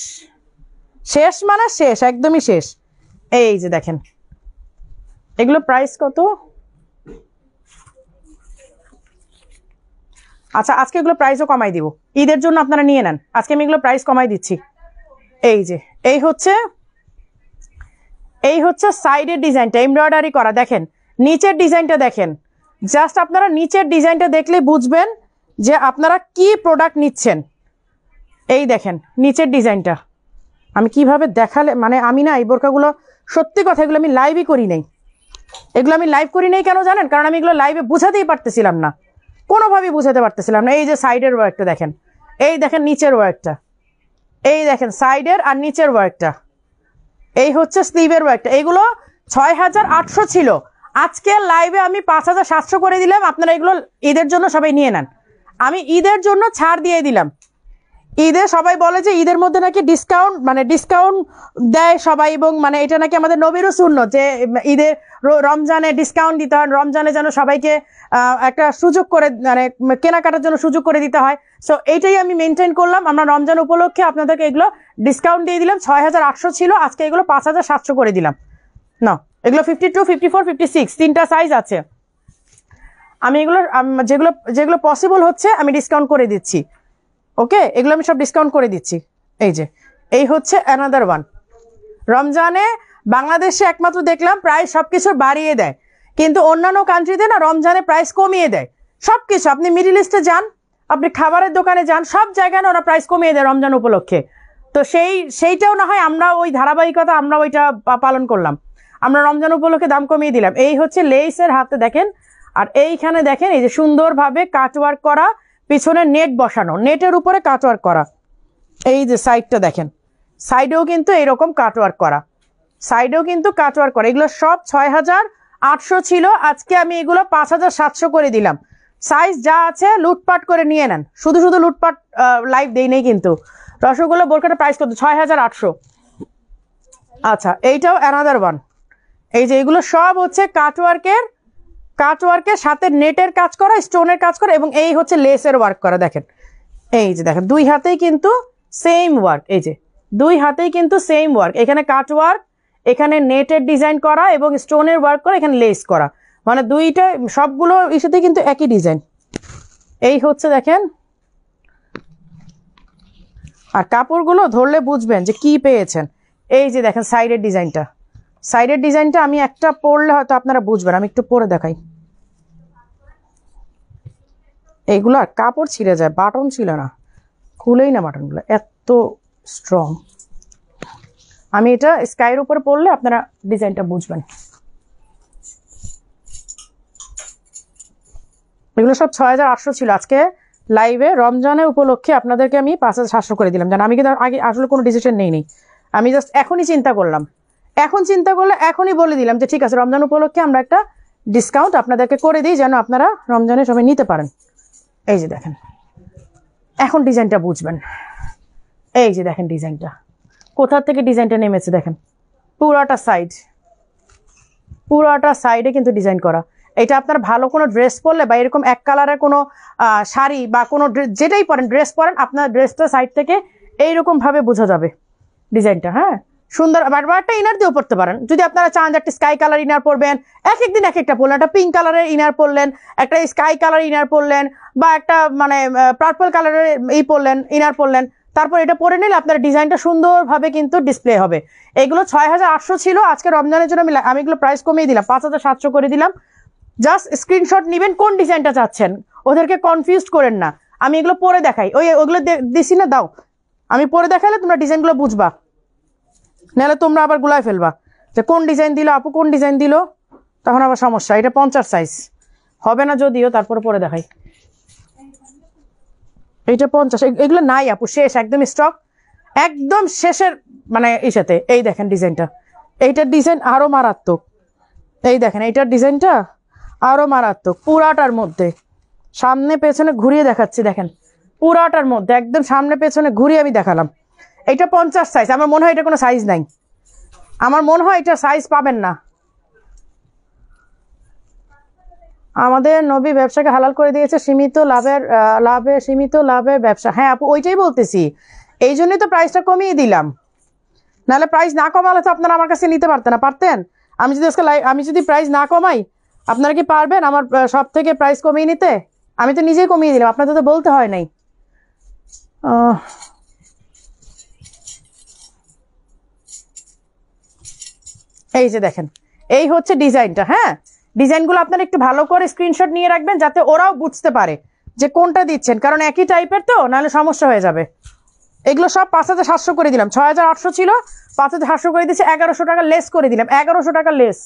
শেষ মানে শেষ, একদমই শেষ। এই যে দেখেন, এগুলো প্রাইস কত? আচ্ছা, আজকে এগুলো প্রাইসও কমাই দিব, ঈদের জন্য আপনারা নিয়ে নেন। আজকে আমি এগুলো প্রাইস কমাই দিচ্ছি। এই যে এই হচ্ছে সাইডের ডিজাইনটা এমব্রয়ডারি করা। দেখেন নিচের ডিজাইনটা দেখেন, জাস্ট আপনারা নিচের ডিজাইনটা দেখলে বুঝবেন যে আপনারা কি প্রোডাক্ট নিচ্ছেন। এই দেখেন নিচের ডিজাইনটা, আমি কিভাবে দেখালে মানে আমি না এই বোরকাগুলো সত্যি কথা এগুলো আমি লাইভই করি নাই। এগুলো আমি লাইভ করি নাই কেন জানেন? কারণ আমি এগুলো লাইভে বুঝাতেই পারতেছিলাম না, কোনোভাবেই বুঝাতে পারতেছিলাম না। এই যে সাইডের ওয়ার্কটা দেখেন, এই দেখেন নিচের ওয়ার্কটা, এই দেখেন সাইডের আর নিচের ওয়ার্কটা, এই হচ্ছে স্লিভের ওয়ার্কটা। এইগুলো ৬,৮০০ ছিল, আজকে লাইভে আমি ৫,৭০০ করে দিলাম। আপনারা এগুলো ঈদের জন্য সবাই নিয়ে নেন, আমি ঈদের জন্য ছাড় দিয়ে দিলাম। ঈদে সবাই বলে যে ঈদের মধ্যে নাকি ডিসকাউন্ট দেয় সবাই, এবং মানে এটা নাকি আমাদের নবীরও সুন্নত যে ঈদে রমজানে ডিসকাউন্ট দিতে হয়, রমজানে যেন সবাইকে একটা সুযোগ করে মানে কেনাকাটার জন্য সুযোগ করে দিতে হয়। সো এইটাই আমি মেনটেন করলাম। আমরা রমজান উপলক্ষে আপনাদেরকে এগুলো ডিসকাউন্ট দিয়ে দিলাম। ৬,৮০০ ছিল, আজকে এগুলো ৫,৭০০ করে দিলাম। না, এগুলো 52, 54, 56 তিনটা সাইজ আছে। আমি এগুলো যেগুলো পসিবল হচ্ছে আমি ডিসকাউন্ট করে দিচ্ছি। ওকে, এগুলো আমি সব ডিসকাউন্ট করে দিচ্ছি। এই হচ্ছে অ্যানাদার ওয়ান। রমজানে বাংলাদেশে একমাত্র দেখলাম প্রাইস সবকিছু বাড়িয়ে দেয়, কিন্তু অন্যান্য কান্ট্রিতে না রমজানে প্রাইস কমিয়ে দেয় সবকিছু। আপনি মিডল ইস্টে যান, আপনি খাবারের দোকানে যান, সব জায়গায় না ওরা প্রাইস কমিয়ে দেয় রমজান উপলক্ষে। তো সেইটাও না হয় আমরা ওই ধারাবাহিকতা আমরা ওইটা পালন করলাম, আমরা রমজান উপলক্ষে দাম কমিয়ে দিলাম। এই হচ্ছে লেসের হাতে দেখেন, আর এইখানে দেখেন এই যে সুন্দরভাবে কাটওয়ার্ক করা, পিছনে নেট বসানো, নেটের উপরে কাটওয়ার্ক করা। এই যে সাইডটা দেখেন, সাইডেও কিন্তু এরকম কাটওয়ার্ক করা, এগুলো সব ৬,৮০০ ছিল, আজকে আমি এগুলো ৫,৭০০ করে দিলাম। সাইজ যা আছে লুটপাট করে নিয়ে নেন, শুধু লুটপাট লাইভ দেই নেই কিন্তু। রসগোল্লা বোরকাটা প্রাইস কত? ৬,৮০০। আচ্ছা, এইটাও অ্যানাদার ওয়ান। এই যে এগুলো সব হচ্ছে কাটওয়ার্কের সাথে নেটের কাজ করা, স্টোনের কাজ করা, এবং এই হচ্ছে লেসের ওয়ার্ক করা। দেখেন এই যে দেখেন দুই হাতেই কিন্তু সেম ওয়ার্ক, এই যে দুই হাতেই কিন্তু সেম ওয়ার্ক, এখানে কাটওয়ার্ক, এখানে নেটের ডিজাইন করা এবং স্টোনের ওয়ার্ক করা, এখানে লেস করা, মানে দুইটা সবগুলো ইস্যুতে কিন্তু একই ডিজাইন। এই হচ্ছে দেখেন, আর কাপড়গুলো ধরলে বুঝবেন যে কি পেয়েছেন। এই যে দেখেন সাইডের ডিজাইনটা আমি একটা পরলে হয়তো আপনারা বুঝবেন, আমি একটু পরে দেখাই। এইগুলো কাপড় ছিঁড়ে যায়, বাটন ছিল না, খুলেই না বাটনগুলো, এত স্ট্রং। আমি এটা স্কাইয়ের উপরে পরলে আপনারা ডিজাইনটা বুঝবেন। এগুলো সব ৬,৮০০ ছিল, আজকে লাইভে রমজানের উপলক্ষে আপনাদেরকে আমি ৫,৭০০ করে দিলাম। জান আমি কিন্তু আগে আসলে কোনো ডিসিশন নেই, আমি জাস্ট এখনই চিন্তা করলাম, এখনই বলে দিলাম যে ঠিক আছে রমজান উপলক্ষে আমরা একটা ডিসকাউন্ট আপনাদেরকে করে দিই, যেন আপনারা রমজানে সবাই নিতে পারেন। এই যে দেখেন, এখন ডিজাইনটা বুঝবেন। এই যে দেখেন ডিজাইনটা কোথা থেকে ডিজাইনটা নেমেছে, দেখেন পুরোটা সাইডে কিন্তু ডিজাইন করা। এটা আপনার ভালো কোনো ড্রেস পরলে বা এরকম এক কালারের কোনো শাড়ি বা কোনো যেটাই পরেন, ড্রেস পরেন, আপনার ড্রেসটা সাইড থেকে এইরকম ভাবে বোঝা যাবে ডিজাইনটা। হ্যাঁ, সুন্দর। বা একটা ইনার দিয়েও পরতে পারেন যদি আপনারা চান যে একটা স্কাই কালার ইনার পরবেন, এক একদিন এক একটা পরলেন, একটা পিঙ্ক কালারের ইনার পরলেন, একটা স্কাই কালার ইনার পরলেন, বা একটা মানে পার্পল কালারের পরলেন, ইনার পরলেন, তারপর এটা পরে নিলে আপনার ডিজাইনটা সুন্দরভাবে কিন্তু ডিসপ্লে হবে। এগুলো 6800 ছিল, আজকে রমজানের জন্য আমি এগুলো প্রাইস কমিয়ে দিলাম, 5700 করে দিলাম। জাস্ট স্ক্রিনশট নেবেন কোন ডিজাইনটা চাচ্ছেন, ওদেরকে কনফিউজ করেন না। আমি এগুলো পরে দেখাই, ওগুলো দিছি না, দাও আমি পরে দেখাইলে তোমরা ডিজাইনগুলো বুঝবা, নাহলে তোমরা আবার গুলায় ফেলবা যে কোন ডিজাইন দিল আপু, কোন ডিজাইন দিল, তখন আবার সমস্যা। এটা 50 সাইজ হবে না যদিও, তারপরে পরে দেখাই। এইটা 50, এগুলো নাই আপু, শেষ একদম স্টক, একদম শেষের মানে সাথে। এই দেখেন ডিজাইনটা, এইটার ডিজাইন আরো মারাত্মক। এই দেখেন এইটার ডিজাইনটা আরো মারাত্মক, পুরাটার মধ্যে সামনে পেছনে ঘুরিয়ে দেখাচ্ছি, দেখেন পুরাটার মধ্যে একদম সামনে পেছনে ঘুরিয়ে আমি দেখালাম। এটা 50 সাইজ, আমার মনে হয় এটা কোনো সাইজ নাই, আমার মনে হয় এটা সাইজ পাবেন না। আমাদের নবী ব্যবসাকে হালাল করে দিয়েছে, সীমিত লাভের ব্যবসা। হ্যাঁ আপু ওইটাই বলতেছি, এই জন্যই তো প্রাইসটা কমিয়ে দিলাম, নাহলে প্রাইস না কমালে তো আপনারা আমার কাছে নিতে পারতেন না, পারতেন? আমি যদি প্রাইস না কমাই আপনারা কি পারবেন আমার সব থেকে প্রাইস কমিয়ে নিতে? আমি তো নিজেই কমিয়ে দিলাম, আপনাদের তো বলতে হয় নাই। এই যে দেখেন, এই হচ্ছে ডিজাইনটা। হ্যাঁ, ডিজাইনগুলো আপনারা একটু ভালো করে স্ক্রিনশট নিয়ে রাখবেন যাতে ওরাও বুঝতে পারে যে কোনটা দিচ্ছেন, কারণ একই টাইপের তো, নাহলে সমস্যা হয়ে যাবে। এগুলো সব 5700 করে দিলাম, 6800 ছিল, 5700 করে দিচ্ছি, 1100 টাকা লেস করে দিলাম, 1100 টাকা লেস।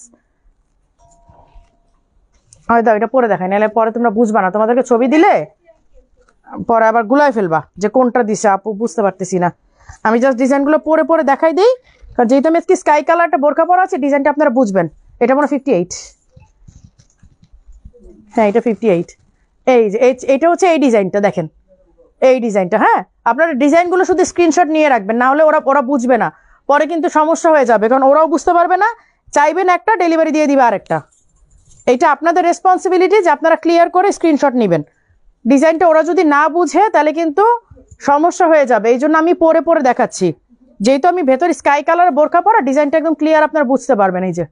হয়তো এটা পরে দেখাই, নাহলে পরে তোমরা বুঝবা না, তোমাদেরকে ছবি দিলে পরে আবার গুলায় ফেলবা যে কোনটা দিছে আপু, বুঝতে পারতেছি না। আমি জাস্ট ডিজাইনগুলো পরে দেখাই দিই, কারণ যেহেতু আমি আজকে স্কাই কালারটা বোরকা পরা আছে, ডিজাইনটা আপনারা বুঝবেন। এটা মনে 58, হ্যাঁ এটা 58। এই যে এটা হচ্ছে এই ডিজাইনটা, দেখেন এই ডিজাইনটা। হ্যাঁ, আপনারা ডিজাইনগুলো শুধু স্ক্রিনশট নিয়ে রাখবেন, না হলে ওরা বুঝবে না, পরে কিন্তু সমস্যা হয়ে যাবে, কারণ ওরাও বুঝতে পারবে না, চাইবেন একটা, ডেলিভারি দিয়ে দিবে আরেকটা। এটা আপনাদের রেসপন্সিবিলিটি যে আপনারা ক্লিয়ার করে স্ক্রিনশট নেবেন। ডিজাইনটা ওরা যদি না বুঝে তাহলে কিন্তু সমস্যা হয়ে যাবে, এই জন্য আমি পরে দেখাচ্ছি। যেহেতু আমি ভেতর স্কাই কালার বোরকা পরা, ডিজাইনটা একদম ক্লিয়ার আপনারা বুঝতে পারবেন, এই যে,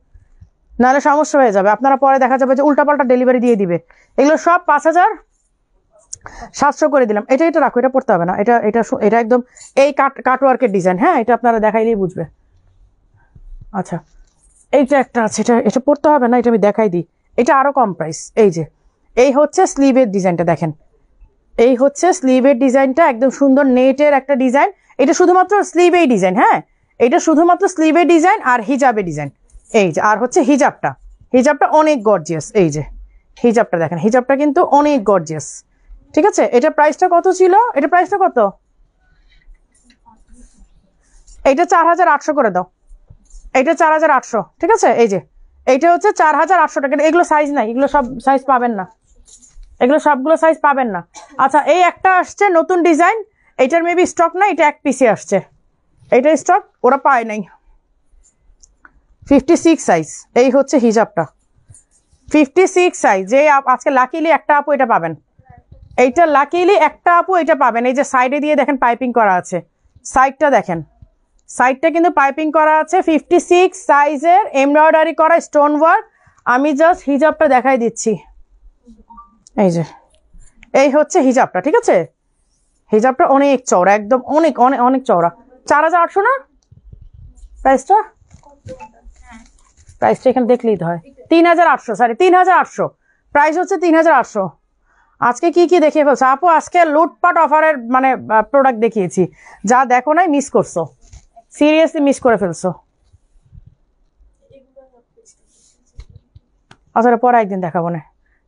নাহলে সমস্যা হয়ে যাবে, আপনারা পরে দেখা যাবে যে উল্টাপাল্টা ডেলিভারি দিয়ে দিবে। এগুলো সব 5700 করে দিলাম। এটা রাখো, এটা পড়তে হবে না, এটা একদম এই কাটওয়ার্কের ডিজাইন। হ্যাঁ, এটা আপনারা দেখাইলেই বুঝবে। আচ্ছা, এইটা একটা আছে, এটা পড়তে হবে না, এটা আমি দেখাই দিই, এটা আরো কম প্রাইস। এই যে এই হচ্ছে স্লিভের ডিজাইনটা, দেখেন এই হচ্ছে স্লিভের ডিজাইনটা, একদম সুন্দর নেটের একটা ডিজাইন। এটা শুধুমাত্র স্লিভেই ডিজাইন। হ্যাঁ, এটা শুধুমাত্র স্লিভের ডিজাইন আর হিজাবের ডিজাইন। এই যে, আর হচ্ছে হিজাবটা অনেক গর্জিয়াস। এই যে হিজাবটা দেখেন, হিজাবটা কিন্তু অনেক গর্জিয়াস। ঠিক আছে, এটা প্রাইসটা কত ছিল? এটা প্রাইসটা কত? এইটা 4800 করে দাও, এইটা 4800। ঠিক আছে, এই যে এইটা হচ্ছে 4800 টাকা। এগুলো সাইজ নাই, এগুলো সব সাইজ পাবেন না, এগুলো সবগুলো সাইজ পাবেন না। আচ্ছা, এই একটা আসছে নতুন ডিজাইন, এটার মেবি স্টক নাই, এটা এক পিসে আসছে, এটা স্টক ওরা পায় নাই। 56 সাইজ, এই হচ্ছে হিজাবটা 56 সাইজ। যে আজকে লাকিলি একটা আপু এটা পাবেন, এইটা লাকিলি একটা আপু এটা পাবেন। এই যে সাইডে দিয়ে দেখেন পাইপিং করা আছে, সাইডটা দেখেন, সাইডটা কিন্তু পাইপিং করা আছে। 56 সাইজের এমব্রয়ডারি করা স্টোন ওয়ার্ক। আমি জাস্ট হিজাবটা দেখাই দিচ্ছি, এই যে এই হচ্ছে হিজাবটা। ঠিক আছে, হিজাবটা অনেক চওড়া, একদম অনেক অনেক অনেক চওড়া। 4800 না প্রাইসটা? প্রাইসটা এখানে দেখলেই তো হয়, 3800, সরি 3800 প্রাইস হচ্ছে 3800। আজকে কি দেখিয়ে ফেলছো আপু? আজকে লুটপাট অফারের মানে প্রোডাক্ট দেখিয়েছি, যা দেখো নাই মিস করছো, সিরিয়াসলি মিস করে ফেলছো। আচ্ছা, পরে একদিন দেখাবো না,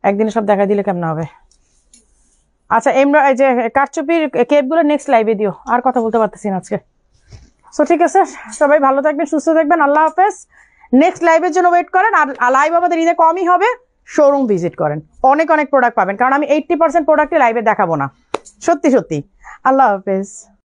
একদিনে সব দেখা দিলে কেমন হবে? আচ্ছা, এই যে কারচুপির কেপগুলো নেক্সট লাইভে দিও, আর কথা বলতে পারতেছি না আজকে। সো ঠিক আছে, সবাই ভালো থাকবেন, সুস্থ থাকবেন, আল্লাহ হাফেজ। নেক্সট লাইভের জন্য ওয়েট করেন, আর লাইভ আমাদের ঈদে কমই হবে, শোরুম ভিজিট করেন, অনেক প্রোডাক্ট পাবেন, কারণ আমি 80% প্রোডাক্টই লাইভে দেখাবো না, সত্যি। আল্লাহ হাফেজ।